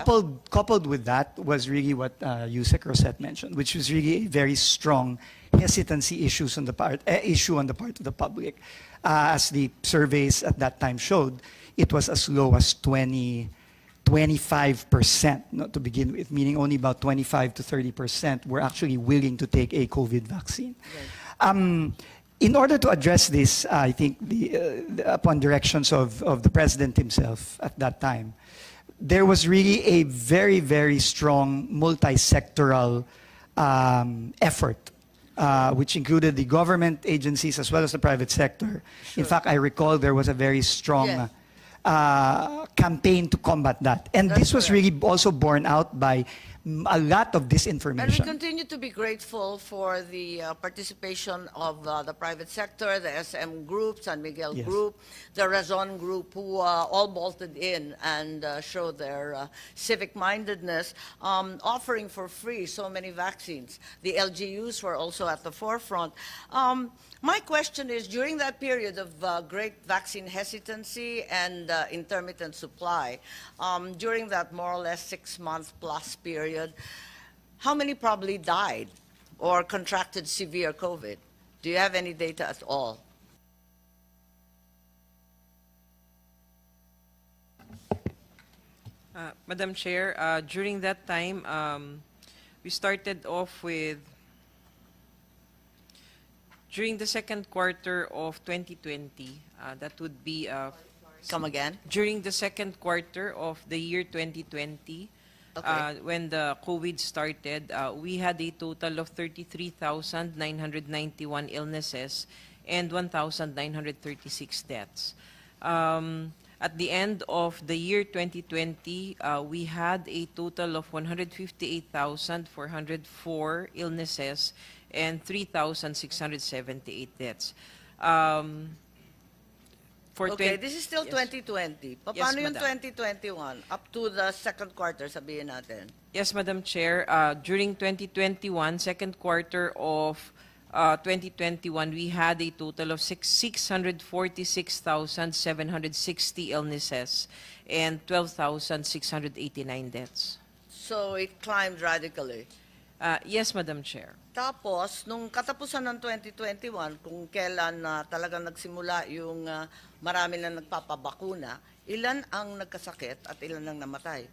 coupled with that was really what Yusek Rosette mentioned, which was really a very strong hesitancy issue on the part of the public. As the surveys at that time showed, it was as low as 25%, not to begin with, meaning only about 25 to 30% were actually willing to take a COVID vaccine. Right. In order to address this, I think upon directions of the president himself at that time, there was really a very, very strong multi-sectoral effort, which included the government agencies as well as the private sector. Sure. In fact, I recall there was a very strong campaign to combat that. And this was really also borne out by a lot of disinformation. And we continue to be grateful for the participation of the private sector, the SM Group, San Miguel Group, the Razon Group, who all bolted in and showed their civic-mindedness, offering for free so many vaccines. The LGUs were also at the forefront. My question is, during that period of great vaccine hesitancy and intermittent supply, during that more or less 6-month plus period, how many probably died or contracted severe COVID? Do you have any data at all? Madam Chair, during that time, we started off with, during the second quarter of 2020, that would be... Come again? During the second quarter of the year 2020, okay. When the COVID started, we had a total of 33,991 illnesses and 1,936 deaths. At the end of the year 2020, we had a total of 158,404 illnesses and 3,678 deaths. Okay, this is still 2020. Paano yung Madam. 2021? Up to the second quarter, sabihin natin. Yes, Madam Chair. During 2021, second quarter of 2021, we had a total of 646,760 illnesses and 12,689 deaths. So it climbed radically. Yes, Madam Chair. Tapos, nung katapusan ng 2021, kung kailan talagang nagsimula yung marami na nagpapabakuna, ilan ang nagkasakit at ilan ang namatay?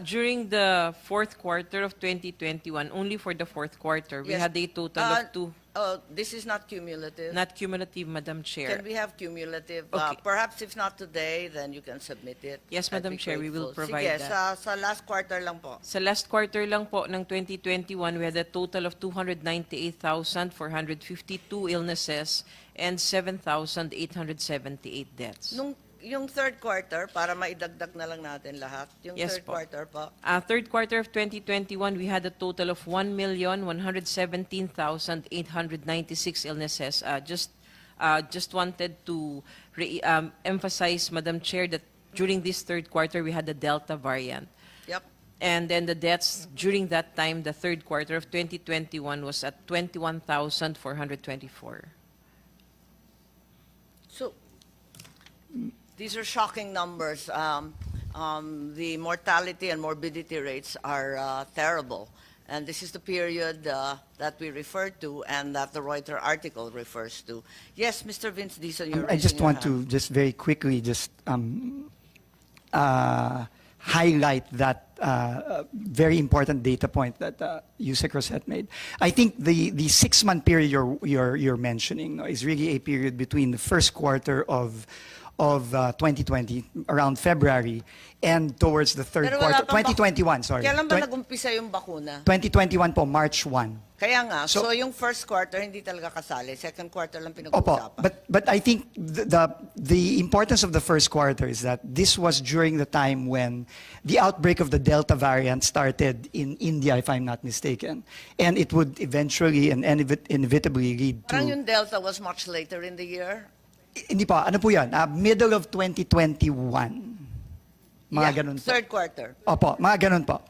During the fourth quarter of 2021, only for the fourth quarter, we had a total of 2. This is not cumulative. Not cumulative, Madam Chair. Can we have cumulative? Okay. Perhaps if not today, then you can submit it. Yes, I'd Madam be Chair, we will grateful. provide Sige, that. sa last quarter lang po. Sa last quarter lang po ng 2021, we had a total of 298,452 illnesses and 7,878 deaths. Nung yung third quarter, para maidagdag na lang natin lahat, yung Yes third po. quarter po. Third quarter of 2021, we had a total of 1,117,896 illnesses. Just wanted to emphasize, Madam Chair, that during this third quarter, we had the Delta variant. Yep. And then the deaths during that time, the third quarter of 2021, was at 21,424. So, these are shocking numbers. The mortality and morbidity rates are terrible. And this is the period that we refer to and that the Reuters article refers to. Yes, Mr. Vince Dizon, you're I just raising your want hand. to just very quickly just highlight that very important data point that Yusek Rosette made. I think the 6-month period you're mentioning, no, is really a period between the first quarter of 2020, around February, and towards the third Pero wala quarter, pang 2021, sorry. Kailan ba nag-umpisa yung bakuna? 2021 po, March 1. Kaya nga, so, So- yung first quarter hindi talaga kasali, second quarter lang Opo, pinag-uusapan. but I think the importance of the first quarter is that this was during the time when the outbreak of the Delta variant started in India, if I'm not mistaken, and it would eventually and inevitably lead Parang to yung Delta was much later in the year. hindi pa, ano po yan? Middle of 2021. Mga Yeah, ganun po. third quarter. Opo, mga ganun po.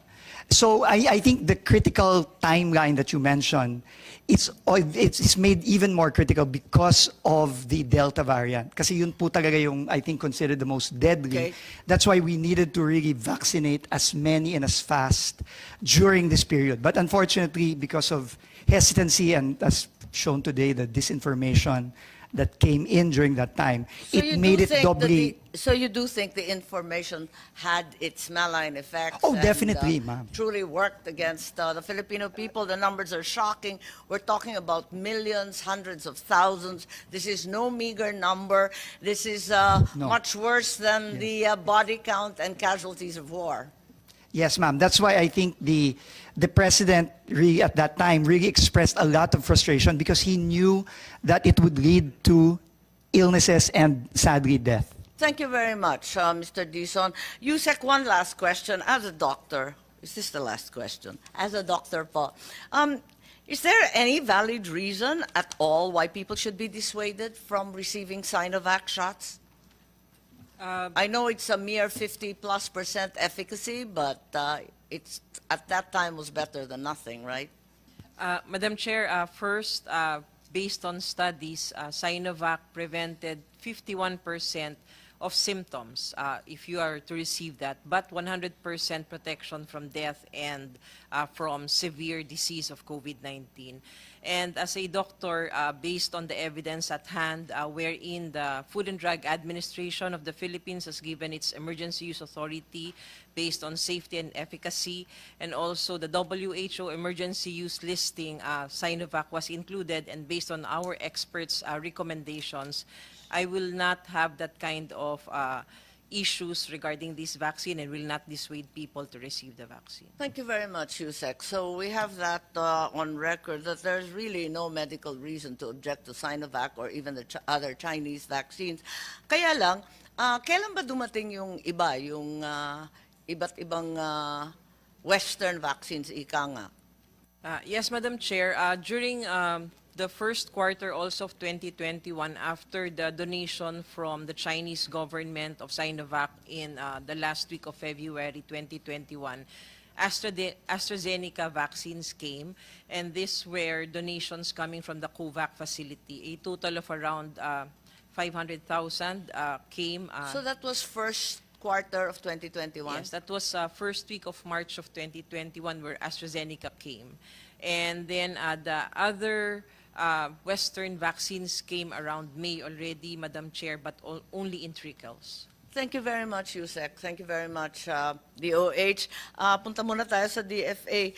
So I think the critical timeline that you mentioned, it's made even more critical because of the Delta variant. Kasi yun po talaga yung, I think, considered the most deadly. Okay. That's why we needed to really vaccinate as many and as fast during this period. But unfortunately, because of hesitancy and as shown today, the disinformation that came in during that time, So it made it doubly... So you do think the information had its malign effects? Oh, and, definitely, ma'am. Truly worked against the Filipino people. The numbers are shocking. We're talking about millions, hundreds of thousands. This is no meager number. This is No. much worse than the body count and casualties of war. Yes, ma'am. That's why I think the president really at that time really expressed a lot of frustration because he knew that it would lead to illnesses and sadly death. Thank you very much, Mr. Dizon. Yusek, one last question. As a doctor, is this the last question? As a doctor po, is there any valid reason at all why people should be dissuaded from receiving Sinovac shots? I know it's a mere 50+% efficacy, but it's at that time was better than nothing, right? Madam Chair, first, based on studies, Sinovac prevented 51% of symptoms if you are to receive that, but 100% protection from death and from severe disease of COVID-19. And as a doctor, based on the evidence at hand, wherein the Food and Drug Administration of the Philippines has given its emergency use authority based on safety and efficacy, and also the WHO emergency use listing, Sinovac was included, and based on our experts' recommendations, I will not have that kind of issues regarding this vaccine and will not dissuade people to receive the vaccine. Thank you very much, Yusek. So we have that on record that there's really no medical reason to object to Sinovac or even the other Chinese vaccines. Kaya lang, kailan ba dumating yung iba, yung iba't ibang Western vaccines, ika nga? Yes, Madam Chair. During the first quarter also of 2021, after the donation from the Chinese government of Sinovac in the last week of February 2021, AstraZeneca vaccines came, and these were donations coming from the COVAX facility. A total of around 500,000 came. So that was first quarter of 2021? Yes, that was first week of March of 2021 where AstraZeneca came. And then the other Western vaccines came around May already, Madam Chair, but only in trickles. Thank you very much, Yusek. Thank you very much, DOH. Punta muna tayo sa DFA.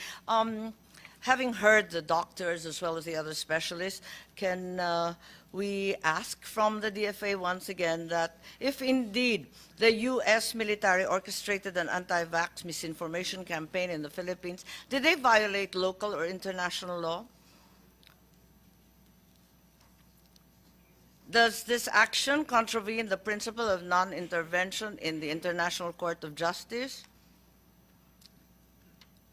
Having heard the doctors as well as the other specialists, can we ask from the DFA once again that if indeed the U.S. military orchestrated an anti-vax misinformation campaign in the Philippines, did they violate local or international law? Does this action contravene the principle of non-intervention in the International Court of Justice?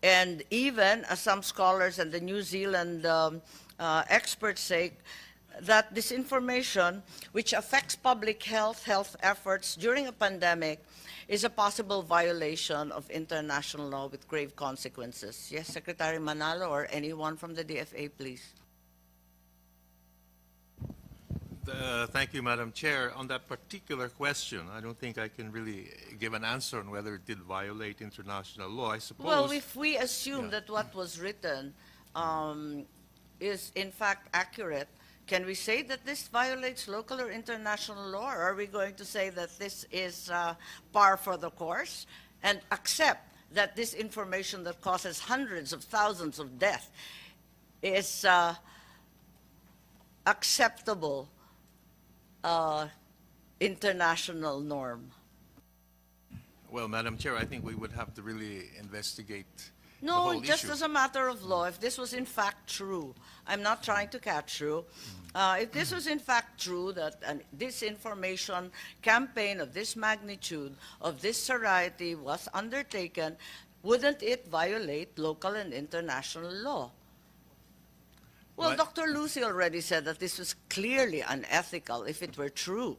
And even, as some scholars and the New Zealand experts say, that this information, which affects public health efforts during a pandemic, is a possible violation of international law with grave consequences. Yes, Secretary Manalo or anyone from the DFA, please. Thank you, Madam Chair. On that particular question, I don't think I can really give an answer on whether it did violate international law. I suppose. Well, if we assume that what was written is in fact accurate, can we say that this violates local or international law, or are we going to say that this is par for the course and accept that this information that causes hundreds of thousands of deaths is acceptable international norm? Well, Madam Chair, I think we would have to really investigate the No, whole just issue. as a matter of law, if this was in fact true, I'm not trying to catch you. If this was in fact true, that an disinformation campaign of this magnitude, of this severity was undertaken, wouldn't it violate local and international law? Well, But- Dr. Lucy already said that this was clearly unethical if it were true.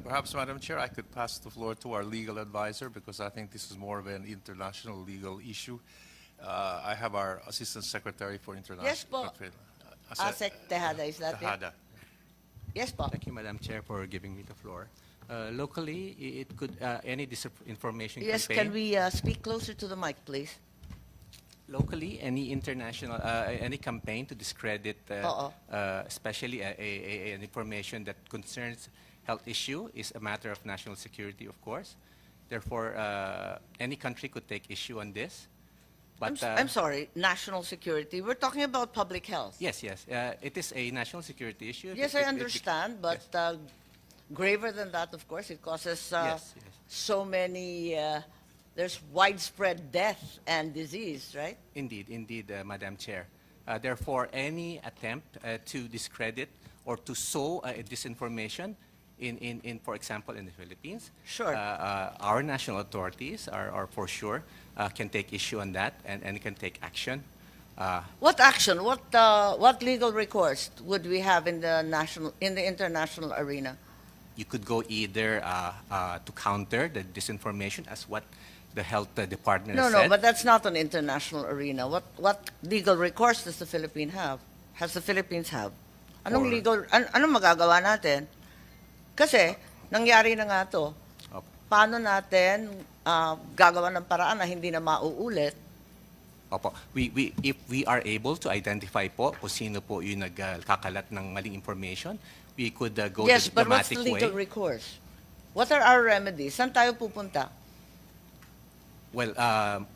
Perhaps, Madam Chair, I could pass the floor to our legal advisor because I think this is more of an international legal issue. I have our Assistant Secretary for International Yes po. Affairs. Asek Tejada, is that it? Tejada. Yes, po. Thank you, Madam Chair, for giving me the floor. Locally, it could any disinformation Yes, campaign. can we speak closer to the mic, please? Locally, any international, any campaign to discredit, Oo. especially an information that concerns health issue is a matter of national security, of course. Therefore, any country could take issue on this. But I'm sorry, national security. We're talking about public health. yes, yes, it is a national security issue. Yes, I understand, but yes. graver than that, of course, it causes Yes, yes. so many, there's widespread death and disease, right? Indeed, Madam Chair. Therefore, any attempt to discredit or to sow disinformation in, for example, in the Philippines, Sure. our national authorities are for sure can take issue on that and can take action. What action, what legal recourse would we have in the international arena? You could go either to counter the disinformation as what the health department No, has no, said. but that's not an international arena. What legal recourse does the Philippines have? Has the Philippines have? Anong magagawa natin? Kasi, nangyari na nga to. Opo. Paano natin gagawa ng paraan na hindi na mauulit? Opo. If we are able to identify po kung sino po yung nagkakalat ng maling information, we could go Yes, the but what's diplomatic the legal way. recourse? What are our remedies? Saan tayo pupunta? Well,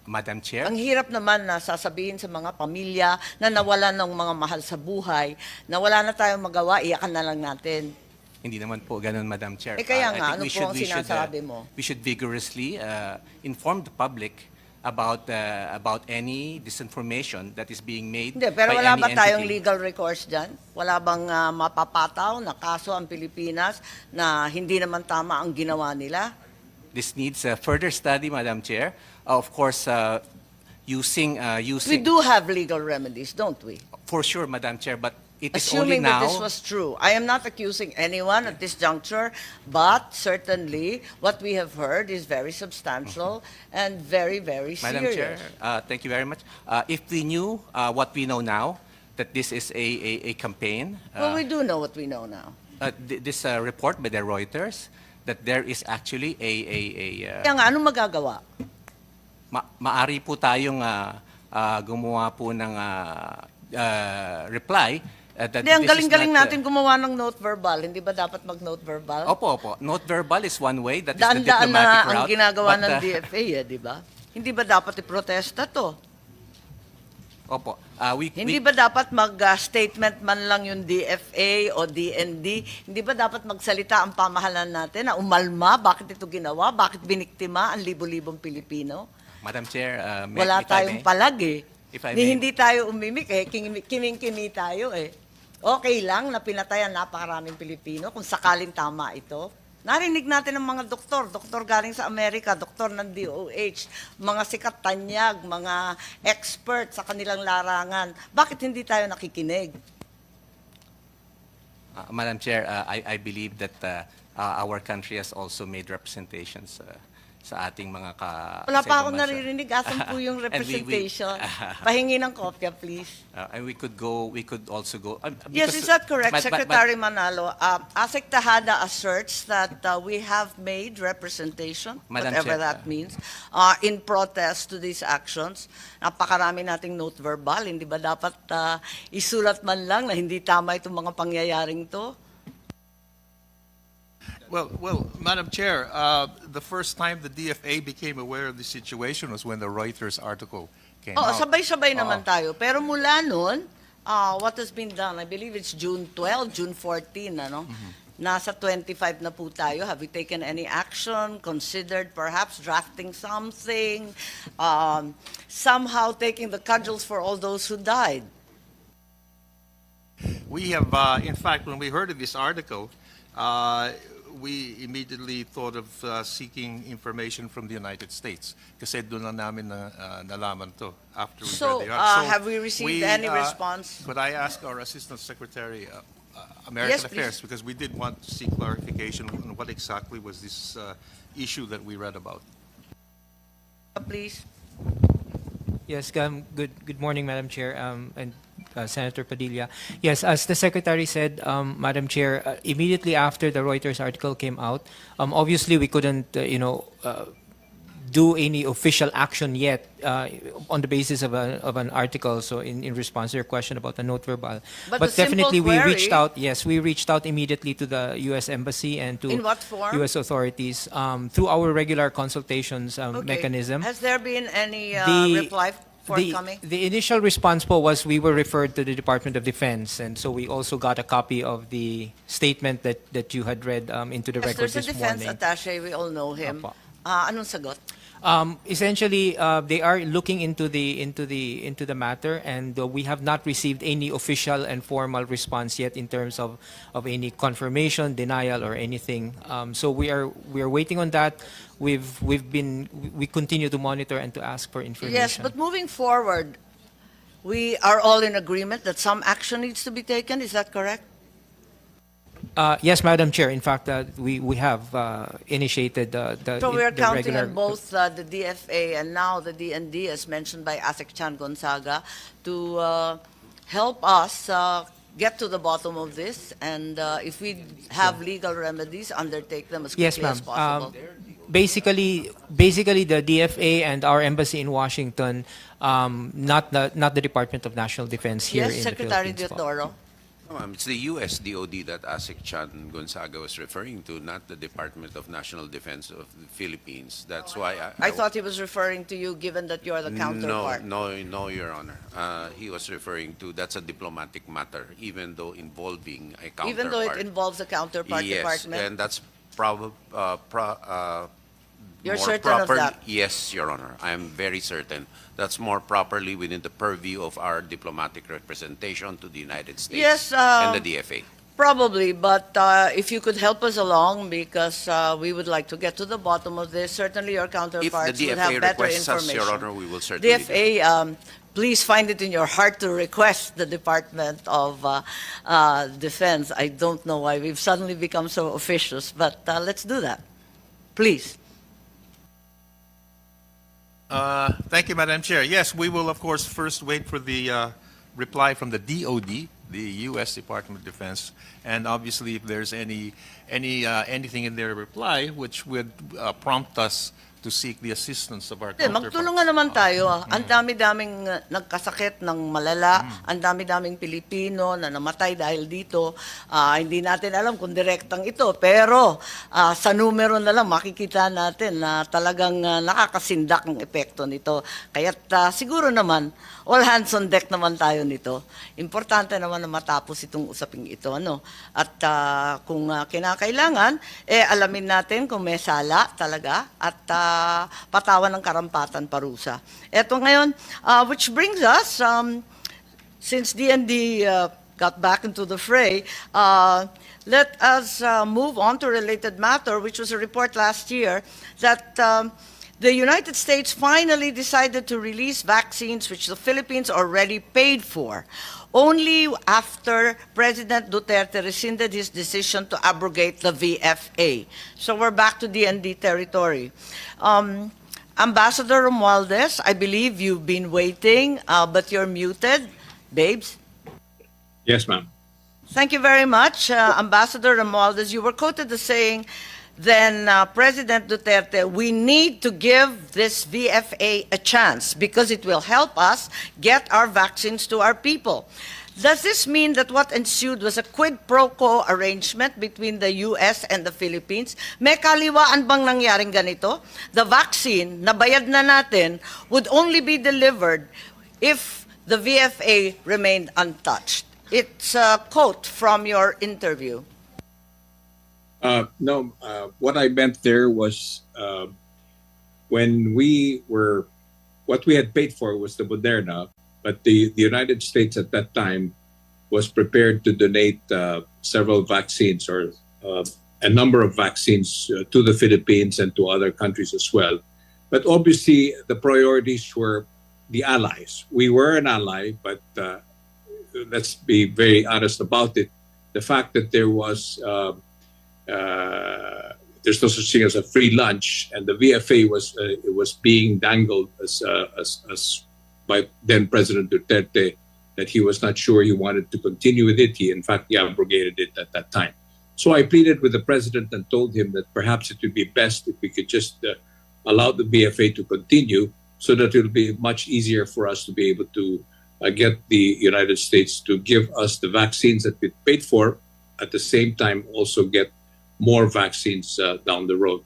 Madam Chair, Ang hirap naman na sasabihin sa mga pamilya na nawalan ng mga mahal sa buhay, na wala na tayong magawa, iyakan na lang natin. hindi naman po ganun, Madam Chair. Eh kaya I nga, think ano we po should- ang we should, sinasabi mo? We should vigorously inform the public about any disinformation that is being made Hindi, pero by wala any ba tayong entity. legal recourse dyan? Wala bang mapapataw na kaso ang Pilipinas na hindi naman tama ang ginawa nila? This needs further study, Madam Chair. Of course, using We do have legal remedies, don't we? for sure, Madam Chair, but it is only Assuming now. that this was true. I am not accusing anyone at this juncture, but certainly what we have heard is very substantial and very, very Madam Chair, serious. thank you very much. If we knew what we know now, that this is a campaign, Well, we do know what we know now. this report by the Reuters, that there is actually Kaya nga, anong magagawa? maari po tayong gumawa po ng reply that Hindi, ang this is galing-galing not, natin gumawa ng note verbal. Hindi ba dapat mag-note verbal? Opo. Note verbal is one way. That is the Daan-daan diplomatic na route. ang ginagawa but, ng DFA, di ba? Hindi ba dapat iprotesta to? Opo. Hindi ba dapat mag-statement man lang yung DFA o DND? Hindi ba dapat magsalita ang pamahalaan natin na umalma? Bakit ito ginawa? Bakit biniktima ang libo-libong Pilipino? Madam Chair, Wala if I tayong may, palag eh. If I Ni may. hindi tayo umimik eh. Kiming-kimi tayo eh. Okay lang na pinatayan napakaraming Pilipino kung sakaling tama ito? Narinig natin ng mga doktor galing sa Amerika, doktor ng DOH, mga sikat tanyag, mga expert sa kanilang larangan. Bakit hindi tayo nakikinig? Madam Chair, I believe that our country has also made representations sa ating mga Wala pa akong bansa. naririnig. Asan po yung And we- representation? Pahingi ng kopya, please. And we could also go. Yes, is that correct, Secretary Manalo? ASEC Tejada asserts that we have made representation, Madam whatever Chair, that means, in protest to these actions. Napakarami nating note verbal. Hindi ba dapat isulat man lang na hindi tama itong mga pangyayaring to? Well, Madam Chair, the first time the DFA became aware of the situation was when the Reuters article came Oo, out. sabay-sabay naman Oo. tayo. Pero mula noon, what has been done? I believe it's June 12, June 14, ano? Nasa 25 na po tayo. Have we taken any action? Considered perhaps drafting something? Somehow taking the cudgels for all those who died? We have, in fact, when we heard of this article, we immediately thought of seeking information from the United States kasi doon lang namin nalaman to after we So, read the article. have we received any response? Could I ask our Assistant Secretary, American Yes, please. Affairs, because we did want to seek clarification on what exactly was this issue that we read about. Please. Yes, good morning, Madam Chair, and Senator Padilla. Yes, as the Secretary said, Madam Chair, immediately after the Reuters article came out, obviously we couldn't, do any official action yet on the basis of an article. So in response to your question about the note verbal, But the definitely simple we query- reached out. Yes, we reached out immediately to the U.S. Embassy and to In what form? U.S. authorities through our regular consultations Okay. mechanism. Has there been any The- reply forthcoming? The initial response po was we were referred to the Department of Defense, and so we also got a copy of the statement that you had read into the Yes, record there's a this defense morning. attaché, we all know him. Apo. Anong sagot? Essentially, they are looking into the matter, and we have not received any official and formal response yet in terms of any confirmation, denial, or anything. So we are waiting on that. We continue to monitor and to ask for information. Yes, but moving forward, we are all in agreement that some action needs to be taken. Is that correct? Yes, Madam Chair. In fact, we have initiated the So we are the counting regular. on both the DFA and now the DND, as mentioned by ASEC Chan Gonzaga, to help us get to the bottom of this, and if we have legal remedies, undertake them as Yes, quickly as ma'am. possible. Basically, the DFA and our embassy in Washington, not the Department of National Defense here Yes, in Secretary the Philippines. po. Diodoro. No, ma'am, it's the U.S. DOD that ASEC Chan Gonzaga was referring to, not the Department of National Defense of the Philippines. That's why I thought he was referring to you, given that you're the counterpart. No, Your Honor. He was referring to, that's a diplomatic matter, even though involving a counterpart. Even though it involves the counterpart Yes, department. and that's You're more certain of proper- that? Yes, Your Honor. I am very certain. That's more properly within the purview of our diplomatic representation to the United States Yes, and the DFA. Probably, but if you could help us along, because we would like to get to the bottom of this. Certainly your If the counterparts would DFA have better requests us, information. Your Honor, we will certainly do. DFA, please find it in your heart to request the Department of Defense. I don't know why we've suddenly become so officious, but let's do that. Please. Thank you, Madam Chair. Yes, we will, of course, first wait for the reply from the DOD, the U.S. Department of Defense, and obviously if there's anything in their reply which would prompt us to seek the assistance of our counterparts. Magtulungan naman tayo. Ang dami-daming nagkasakit ng malala, ang dami-daming Pilipino na namatay dahil dito. Hindi natin alam kung direktang ito, pero sa numero na lang makikita natin na talagang nakakasindak ang epekto nito. Kaya't siguro naman, all hands on deck naman tayo nito. Importante naman na matapos itong usaping ito. Ano? At kung kinakailangan, alamin natin kung may sala talaga at patawan ng karampatan parusa. Eto ngayon, which brings us, since DND got back into the fray. Let us move on to a related matter, which was a report last year that the United States finally decided to release vaccines which the Philippines already paid for, only after President Duterte rescinded his decision to abrogate the VFA. So we're back to DND territory. Ambassador Romualdez, I believe you've been waiting, but you're muted. Babes? Yes, ma'am. Thank you very much, Ambassador Romualdez. You were quoted as saying, then President Duterte, we need to give this VFA a chance because it will help us get our vaccines to our people. Does this mean that what ensued was a quid pro quo arrangement between the US and the Philippines? May kaliwaan bang nangyaring ganito? The vaccine, nabayad na natin, would only be delivered if the VFA remained untouched. It's a quote from your interview. No, what I meant there was when what we had paid for was the Moderna, but the United States at that time was prepared to donate several vaccines or a number of vaccines to the Philippines and to other countries as well. But obviously, the priorities were the allies. We were an ally, but let's be very honest about it. The fact that there was there's no such thing as a free lunch, and the VFA was being dangled as by then President Duterte, that he was not sure he wanted to continue with it. In fact, he abrogated it at that time. So I pleaded with the president and told him that perhaps it would be best if we could just allow the VFA to continue, so that it will be much easier for us to be able to get the United States to give us the vaccines that we paid for, at the same time also get more vaccines down the road.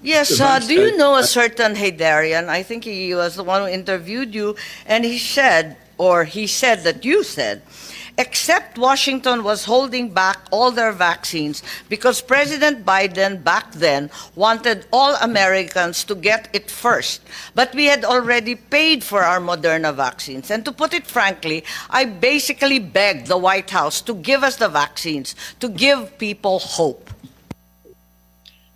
Yes, do you know a certain Haydarian? I think he was the one who interviewed you, and he said that you said, except Washington was holding back all their vaccines because President Biden back then wanted all Americans to get it first. But we had already paid for our Moderna vaccines. And to put it frankly, I basically begged the White House to give us the vaccines, to give people hope.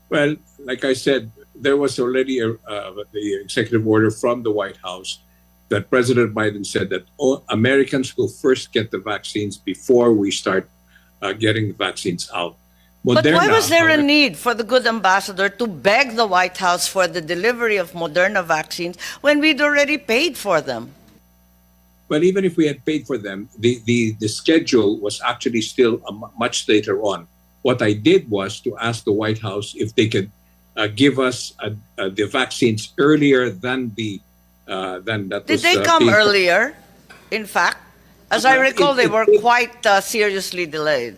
Well, like I said, there was already the executive order from the White House that President Biden said that all Americans will first get the vaccines before we start getting the vaccines out. But why was there a need for the good ambassador to beg the White House for the delivery of Moderna vaccines when we'd already paid for them? Well, even if we had paid for them, the schedule was actually still much later on. What I did was to ask the White House if they could give us the vaccines earlier than that. Did they come earlier? In fact, as I recall, they were quite seriously delayed.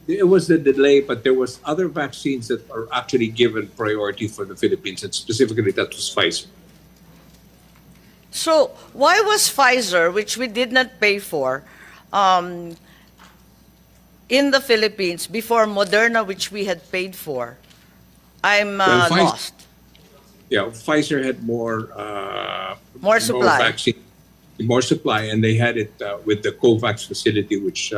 It was the delay, but there was other vaccines that are actually given priority for the Philippines, and specifically that was Pfizer. So why was Pfizer, which we did not pay for, in the Philippines before Moderna, which we had paid for? I'm lost. Yeah, Pfizer had more supply. Vaccine, more supply, and they had it with the COVAX facility, which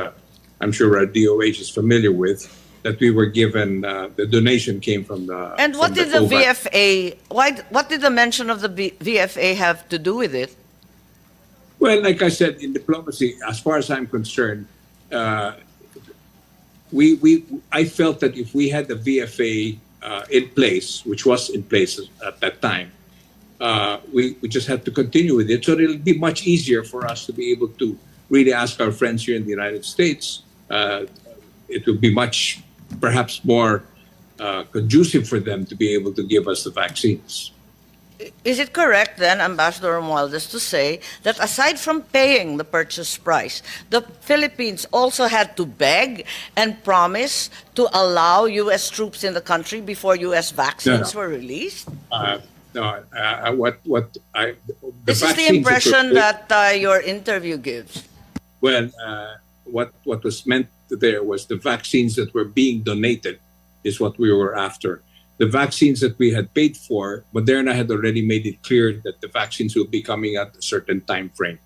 I'm sure our DOH is familiar with. That we were given, the donation came from the. And what did the VFA? What did the mention of the VFA have to do with it? Well, like I said, in diplomacy, as far as I'm concerned, I felt that if we had the VFA in place, which was in place at that time, we just had to continue with it. So it'll be much easier for us to be able to really ask our friends here in the United States. It will be much, perhaps more conducive for them to be able to give us the vaccines. Is it correct then, Ambassador Romualdez, to say that aside from paying the purchase price, the Philippines also had to beg and promise to allow U.S. troops in the country before U.S. vaccines were released? This is the impression that your interview gives. Well, what was meant there was the vaccines that were being donated is what we were after. The vaccines that we had paid for, Moderna had already made it clear that the vaccines will be coming at a certain time frame.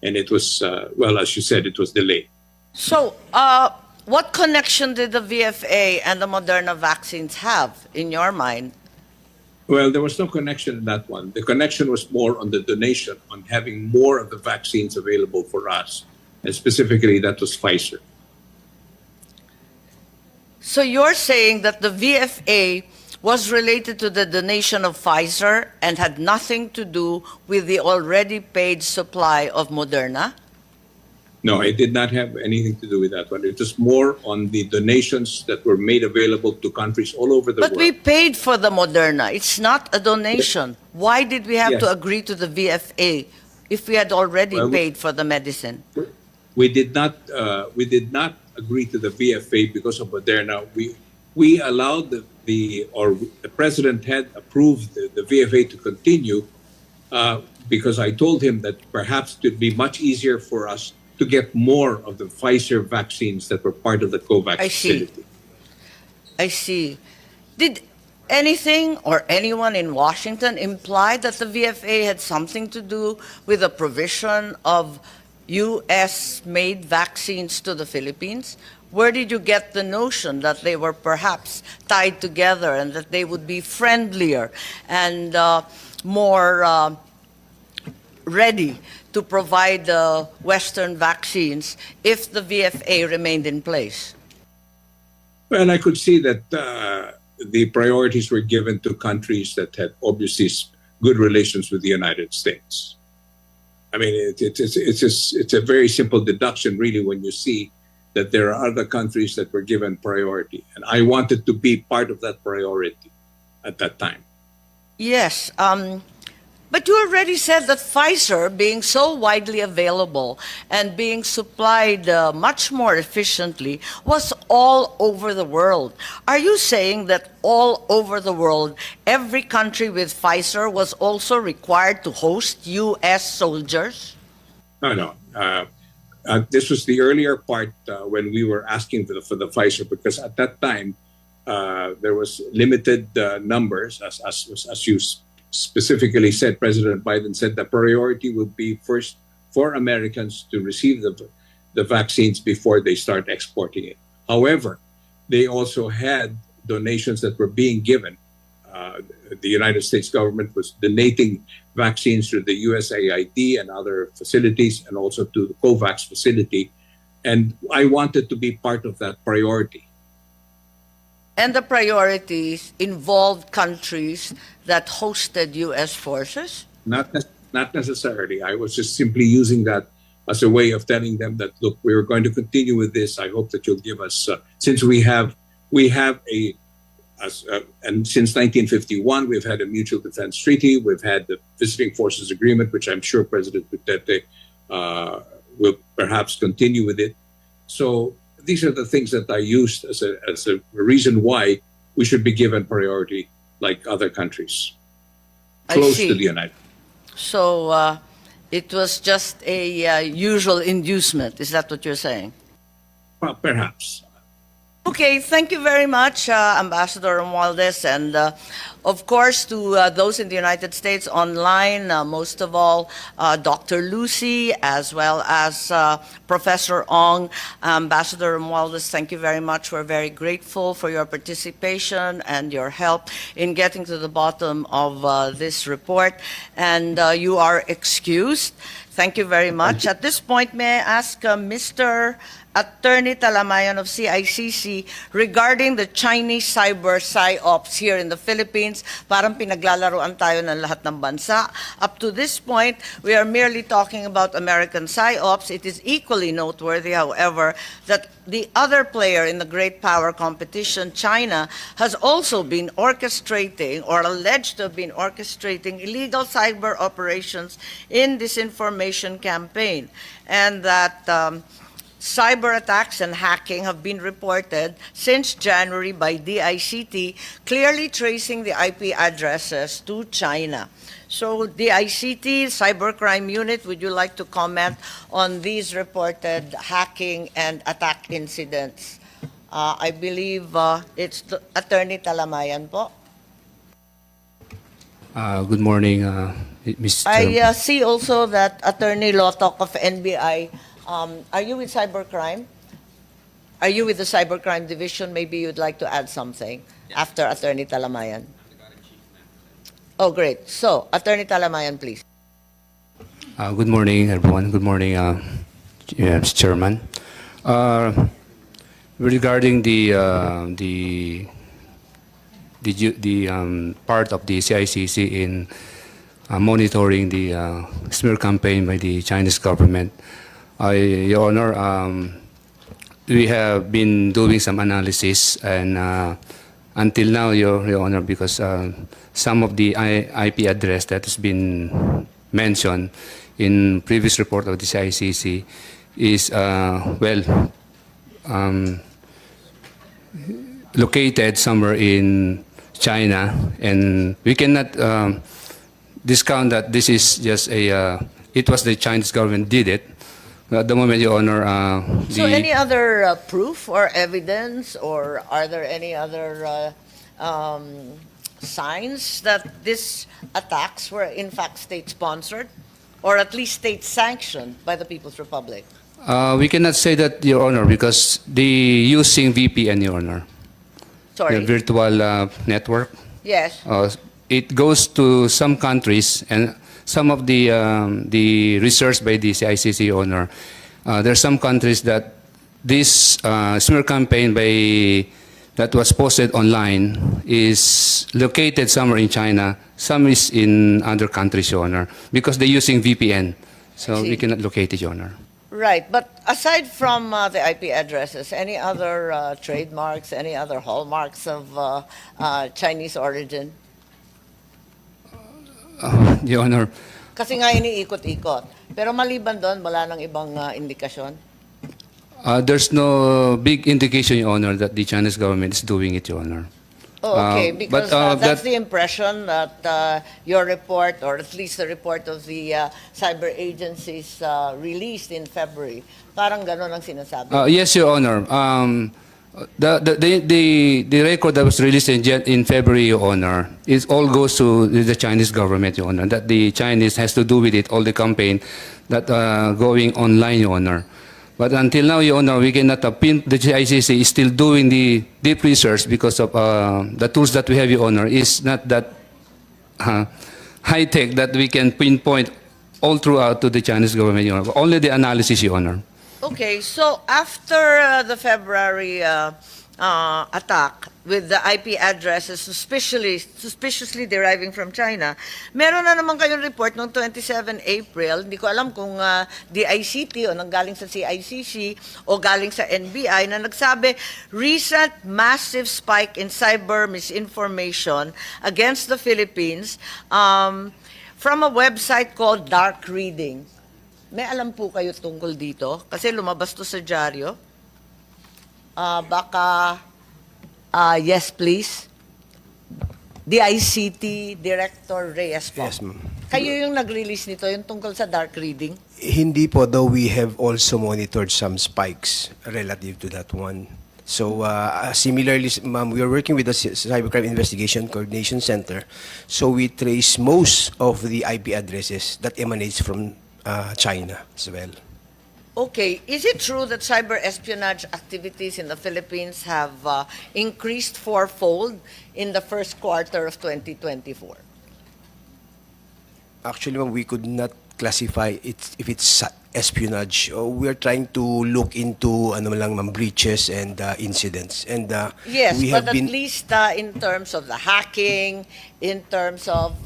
and it was, well, as you said, it was delayed. So, what connection did the VFA and the Moderna vaccines have, in your mind? Well, there was no connection in that one. The connection was more on the donation, on having more of the vaccines available for us, and specifically that was Pfizer. So you're saying that the VFA was related to the donation of Pfizer and had nothing to do with the already paid supply of Moderna? No, it did not have anything to do with that one. It was more on the donations that were made available to countries all over the But world. we paid for the Moderna. It's not a donation. Why did we have to Yes. agree to the VFA if we had already Well, paid for the medicine? We did not agree to the VFA because of Moderna. We allowed the president had approved the VFA to continue because I told him that perhaps it would be much easier for us to get more of the Pfizer vaccines that were part of the COVAX I see. facility. I see. Did anything or anyone in Washington imply that the VFA had something to do with the provision of U.S.-made vaccines to the Philippines? Where did you get the notion that they were perhaps tied together and that they would be friendlier and more ready to provide Western vaccines if the VFA remained in place? Well, I could see that the priorities were given to countries that had obviously good relations with the United States. I mean, it's a very simple deduction, really, when you see that there are other countries that were given priority. And I wanted to be part of that priority at that time. Yes, but you already said that Pfizer, being so widely available and being supplied much more efficiently, was all over the world. Are you saying that all over the world, every country with Pfizer was also required to host U.S. soldiers? No. This was the earlier part when we were asking for the Pfizer, because at that time there was limited numbers, as you specifically said. President Biden said the priority would be first for Americans to receive the vaccines before they start exporting it. However, they also had donations that were being given. The United States government was donating vaccines to the USAID and other facilities, and also to the COVAX facility. And I wanted to be part of that priority. And the priorities involved countries that hosted U.S. forces? Not necessarily. I was just simply using that as a way of telling them that, look, we're going to continue with this. I hope that you'll give us, since we have and since 1951, we've had a mutual defense treaty. We've had the visiting forces agreement, which I'm sure President Duterte will perhaps continue with it. So these are the things that I used as a reason why we should be given priority like other countries close to the United States. So it was just a usual inducement. Is that what you're saying? Well, perhaps. Okay, thank you very much, Ambassador Romualdez, and of course to those in the United States online, most of all Dr. Lucy, as well as Professor Ong. Ambassador Romualdez, thank you very much. We're very grateful for your participation and your help in getting to the bottom of this report, and you are excused. Thank you very much. At this point, may I ask Mr. Attorney Talamayan of CICC regarding the Chinese cyber psyops here in the Philippines. Parang pinaglalaroan tayo ng lahat ng bansa. Up to this point, we are merely talking about American psyops. It is equally noteworthy, however, that the other player in the great power competition, China, has also been orchestrating or alleged to have been orchestrating illegal cyber operations in disinformation campaign, and that cyber attacks and hacking have been reported since January by DICT, clearly tracing the IP addresses to China. So DICT, Cybercrime Unit, would you like to comment on these reported hacking and attack incidents? I believe it's Attorney Talamayan po. Good morning, Mr. I see also that Attorney Lotok of NBI, are you with cybercrime? Are you with the cybercrime division? Maybe you'd like to add something after Attorney Talamayan. Oh, great. So, Attorney Talamayan, please. Good morning, everyone. Good morning, Mr. Chairman. Regarding the part of the CICC in monitoring the smear campaign by the Chinese government, Your Honor, we have been doing some analysis, and until now, Your Honor, because some of the IP address that has been mentioned in previous report of the CICC is located somewhere in China, and we cannot discount that this is just it was the Chinese government did it. At the moment, Your Honor, So any other proof or evidence, or are there any other signs that these attacks were in fact state-sponsored, or at least state-sanctioned by the People's Republic? we cannot say that, Your Honor, because the using VPN, Your Honor, the Sorry. virtual network. Yes. It goes to some countries, and some of the research by the CICC owner, there are some countries that this smear campaign that was posted online is located somewhere in China. Some is in other countries, Your Honor, because they're using VPN. So we cannot locate it, Your Honor. Right, but aside from the IP addresses, any other trademarks, any other hallmarks of Chinese origin? Your Honor, Kasi nga iniikot-ikot. Pero maliban doon, wala nang ibang indikasyon? there's no big indication, Your Honor, that the Chinese government is doing it, Your Honor. Oh, okay, because that's that- the impression that your report, or at least the report of the cyber agencies released in February, parang gano'n ang sinasabi. Yes, Your Honor. The record that was released in February, Your Honor, it all goes to the Chinese government, Your Honor. That the Chinese has to do with it, all the campaign that going online, Your Honor. But until now, Your Honor, we cannot pin. The ICC is still doing the deep research because of the tools that we have, Your Honor, is not that high tech that we can pinpoint all throughout to the Chinese government, Your Honor. Only the analysis, Your Honor. Okay, so after the February attack with the IP addresses suspiciously deriving from China, meron na naman kayong report noong 27 April, hindi ko alam kung DICT o nanggaling sa CICC o galing sa NBI, na nagsabi, recent massive spike in cyber misinformation against the Philippines from a website called Dark Reading. May alam po kayo tungkol dito? Kasi lumabas to sa dyaryo. Yes, please. DICT Director Reyes po. Yes, ma'am. Kayo yung nag-release nito, yung tungkol sa dark reading? Hindi po, though we have also monitored some spikes relative to that one. So similarly, ma'am, we are working with the Cybercrime Investigation Coordination Center. So we trace most of the IP addresses that emanates from China as well. Okay, is it true that cyber espionage activities in the Philippines have increased fourfold in the first quarter of 2024? Actually, ma'am, we could not classify it if it's espionage. We are trying to look into breaches and incidents. And Yes, we but have at been least in terms of the hacking, in terms of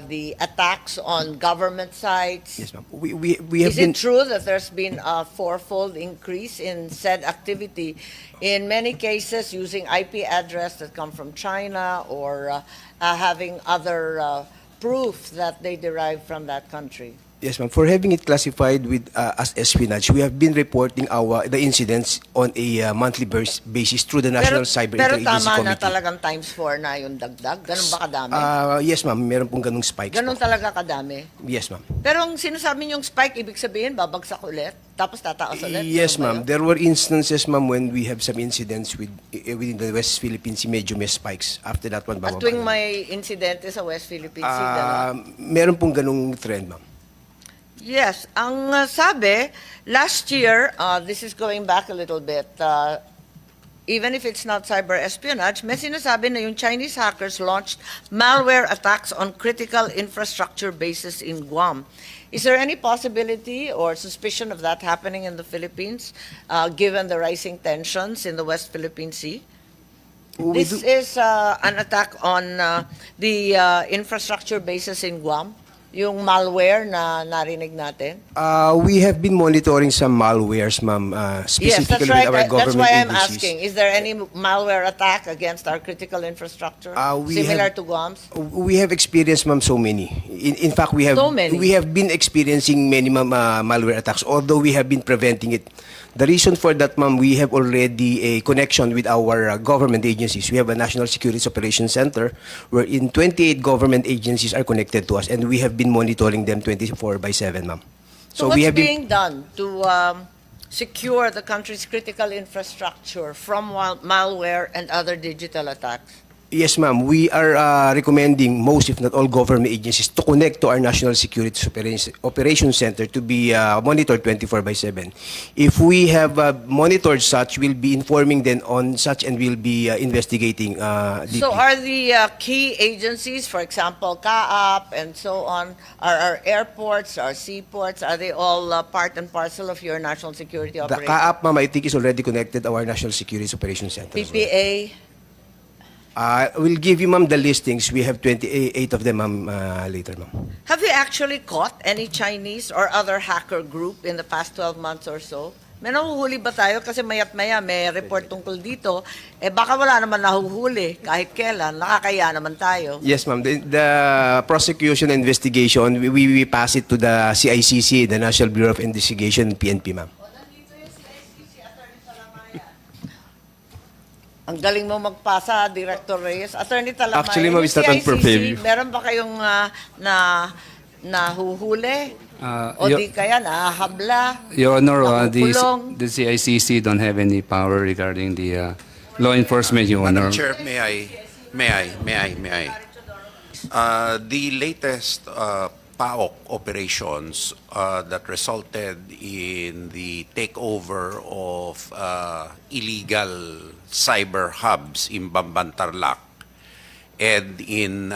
the attacks on government sites. yes, ma'am. We have Is been it true that there's been a fourfold increase in said activity, in many cases using IP address that come from China, or having other proof that they derive from that country? Yes, ma'am. For having it classified with as espionage, we have been reporting the incidents on a monthly basis through the National Cyber pero Interagency tama na Committee. talagang times 4 na yung dagdag? Ganun ba kadami? Yes, ma'am. Meron pong ganung spikes Ganun po. talaga kadami? Yes, ma'am. Pero ang sinasabi niyong spike, ibig sabihin, babagsak ulit? Tapos tataas ulit? Yes, Ganun ba ma'am. yun? There were instances, ma'am, when we have some incidents within the West Philippine Sea, medyo may spikes. After that one, At bababa. tuwing may insidente sa West Philippine Sea, ganun? Meron pong ganung trend, ma'am. Yes, ang sabi, last year, this is going back a little bit, even if it's not cyber espionage, may sinasabi na yung Chinese hackers launched malware attacks on critical infrastructure bases in Guam. Is there any possibility or suspicion of that happening in the Philippines, given the rising tensions in the West Philippine Sea? This is an attack on the infrastructure bases in Guam. Yung malware na narinig natin? We have been monitoring some malwares, ma'am, Yes, that's specifically right. with our That's government why I'm agencies. asking. Is there any malware attack against our critical infrastructure? Similar to Guam's? We have experienced, ma'am, so many. In fact, we have So many? we have been experiencing many, ma'am, malware attacks, although we have been preventing it. The reason for that, ma'am, we have already a connection with our government agencies. We have a National Security Operations Center wherein 28 government agencies are connected to us, and we have been monitoring them 24/7, ma'am. So what's being done to secure the country's critical infrastructure from malware and other digital attacks? Yes, ma'am. We are recommending most, if not all, government agencies to connect to our National Security Operations Center to be monitored 24/7. If we have monitored such, we'll be informing them on such and we'll be investigating deeply. So are the key agencies, for example, CAAP and so on, are our airports, our seaports, are they all part and parcel of your national security The operation? CAAP, ma'am, I think is already connected to our National Security Operations Center as well. PPA? We'll give you, ma'am, the listings. We have 28 of them, ma'am, later, ma'am. Have you actually caught any Chinese or other hacker group in the past 12 months or so? May nahuhuli ba tayo? Kasi mayat maya may report tungkol dito. Eh baka wala naman nahuhuli kahit kailan. Nakakaya naman tayo. Yes, ma'am. The prosecution and investigation, we pass it to the CICC, the National Bureau of Investigation, PNP, ma'am. Ang galing mo magpasa, Director Reyes. Attorney Talamay, Actually, ma'am, yung it's not on CICC, purview. meron ba kayong nahuhuli? O Yo- di kaya nahahabla? Your Honor, nakukulong? the CICC don't have any power regarding the law enforcement, Your Honor. Madam Chair, may I? The latest PAOK operations that resulted in the takeover of illegal cyber hubs in Bambantarlac and in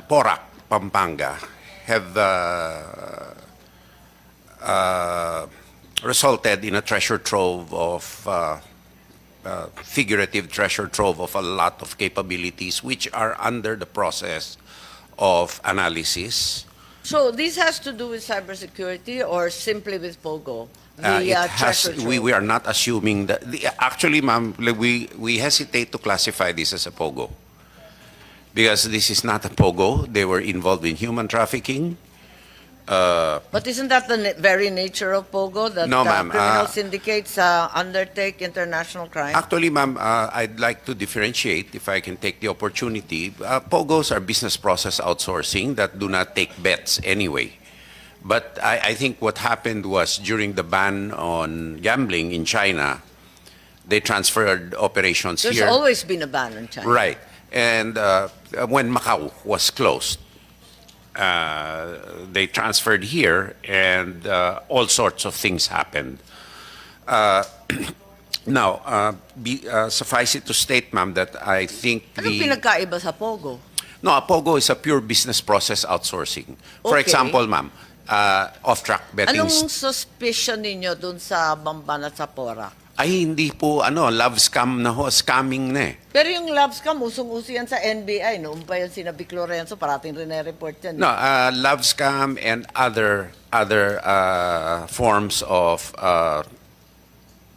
Porac, Pampanga, have resulted in a treasure trove of figurative treasure trove of a lot of capabilities which are under the process of analysis. So this has to do with cybersecurity or simply with POGO? We are not assuming that. Actually, ma'am, we hesitate to classify this as a POGO because this is not a POGO. They were involved in human trafficking. But isn't that the very nature of POGO, that No, ma'am. criminal syndicates undertake international crime? Actually, ma'am, I'd like to differentiate, if I can take the opportunity. POGOs are business process outsourcing that do not take bets anyway. But I think what happened was during the ban on gambling in China, they transferred operations There's here. always been a ban in China. Right. And when Macau was closed, they transferred here, and all sorts of things happened. Now, suffice it to state, ma'am, that I think Ano pinagkaiba sa POGO? No, a POGO is a pure business process outsourcing. For Okay. example, ma'am, off-track betting. Anong suspicion ninyo dun sa Bamban at sa Porac? Ay, hindi po, love scam na ho, scamming na eh. Pero yung love scam, usong-uso yan sa NBI. Noong pa yan sina Vic Lorenzo, parating rin na-report yan. No, love scam and other forms of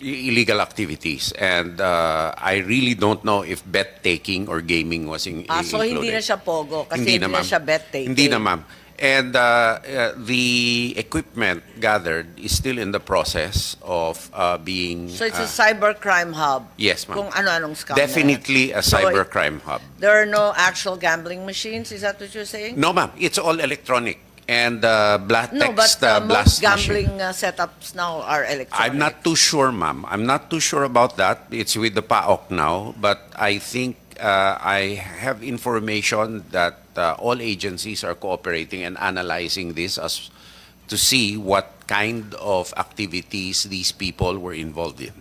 illegal activities. And I really don't know if bet taking or gaming was So hindi na included. siya POGO kasi hindi na ma'am. siya bet taking. Hindi na, ma'am. And the equipment gathered is still in the process of being... So it's a cybercrime hub? Yes, ma'am. Kung ano-anong scam na yan. Definitely a So cybercrime hub. There are no actual gambling machines, is that what you're saying? No, ma'am. It's all electronic. And blast No, but text most blast machine. gambling setups now are electronic. I'm not too sure, ma'am. I'm not too sure about that. It's with the PAOK now. But I think I have information that all agencies are cooperating and analyzing this as to see what kind of activities these people were involved in.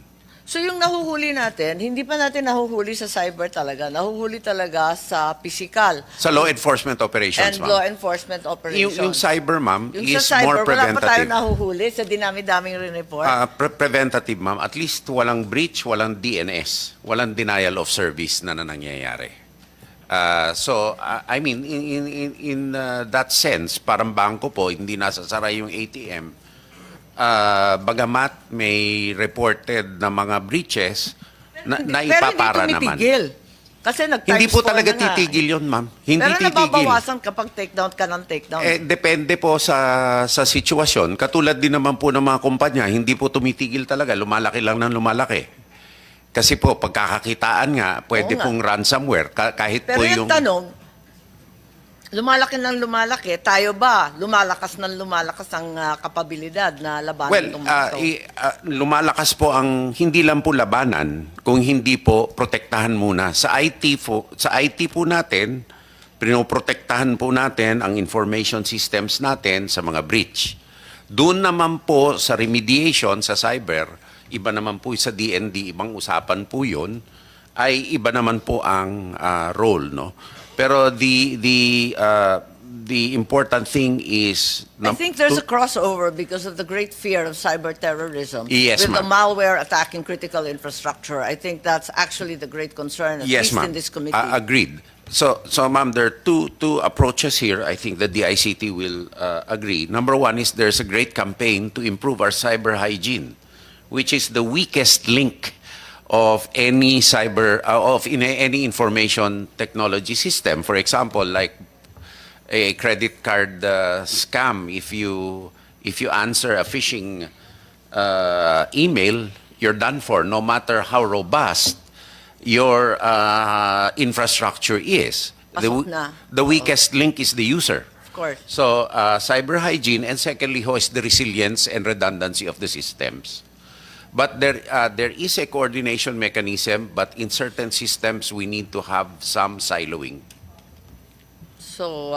So yung nahuhuli natin, hindi pa natin nahuhuli sa cyber talaga. Nahuhuli talaga sa physical. Sa law enforcement operations, And ma'am. law enforcement operations. Yung cyber, ma'am, Yung is sa cyber, more wala pa tayo preventative. nahuhuli sa dinami-daming report. Preventative, ma'am. At least walang breach, walang DNS, walang denial of service na nangyayari. So, I mean, in that sense, parang bangko po, hindi nasasara yung ATM. Bagamat may reported na mga breaches, na ipapara pero hindi naman. tumitigil. Kasi nag-times Hindi po 4 talaga na nga. titigil yun, ma'am. Hindi Pero titigil. nababawasan kapag takedown ka ng takedown. Depende po sa sitwasyon. Katulad din naman po ng mga kumpanya, hindi po tumitigil talaga. Lumalaki lang ng lumalaki. Kasi po, pagkakakitaan nga, pwede Oo nga. pong ransomware. Kahit Pero po yung yung... tanong, lumalaki ng lumalaki, tayo ba lumalakas ng lumalakas ang kapabilidad na labanan Well, itong mga ito? lumalakas po ang hindi lang po labanan, kung hindi po protektahan muna. Sa IT po natin, pinoprotektahan po natin ang information systems natin sa mga breach. Doon naman po sa remediation sa cyber, iba naman po sa DND, ibang usapan po yun, ay iba naman po ang role, no? Pero the important thing is... I think there's a crossover because of the great fear of cyber terrorism Yes, with the ma'am. malware attacking critical infrastructure. I think that's actually the great concern, at Yes, least ma'am. in this committee. Agreed. So, ma'am, there are two approaches here. I think the DICT will agree. Number one is there's a great campaign to improve our cyber hygiene, which is the weakest link of any any information technology system. For example, like a credit card scam, if you answer a phishing email, you're done for, no matter how robust your infrastructure is. Pasok na. The weakest link is the user. Of course. So, cyber hygiene, and secondly, is the resilience and redundancy of the systems. But there is a coordination mechanism, but in certain systems, we need to have some siloing. So,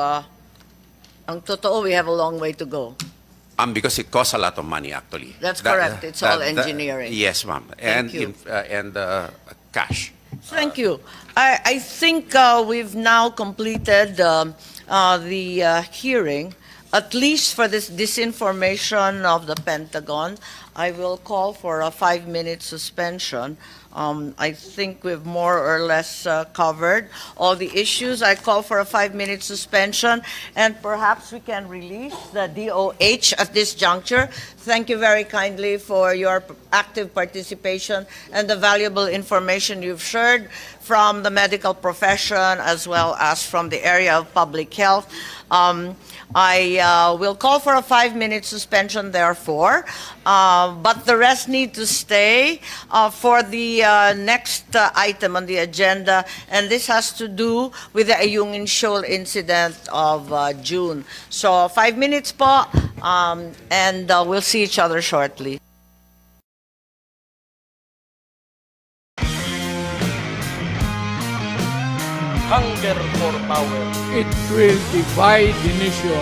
ang totoo, we have a long way to go. Because it costs a lot of money, actually. That's correct. It's all engineering. Yes, ma'am. Thank you. And cash. Thank you. I think we've now completed the hearing, at least for this disinformation of the Pentagon. I will call for a 5-minute suspension. I think we've more or less covered all the issues. I call for a 5-minute suspension, and perhaps we can release the DOH at this juncture. Thank you very kindly for your active participation and the valuable information you've shared from the medical profession as well as from the area of public health. I will call for a 5-minute suspension, therefore, but the rest need to stay for the next item on the agenda, and this has to do with the Ayungin Shoal incident of June. So 5 minutes po, and we'll see each other shortly. Hunger for power. It will divide the nation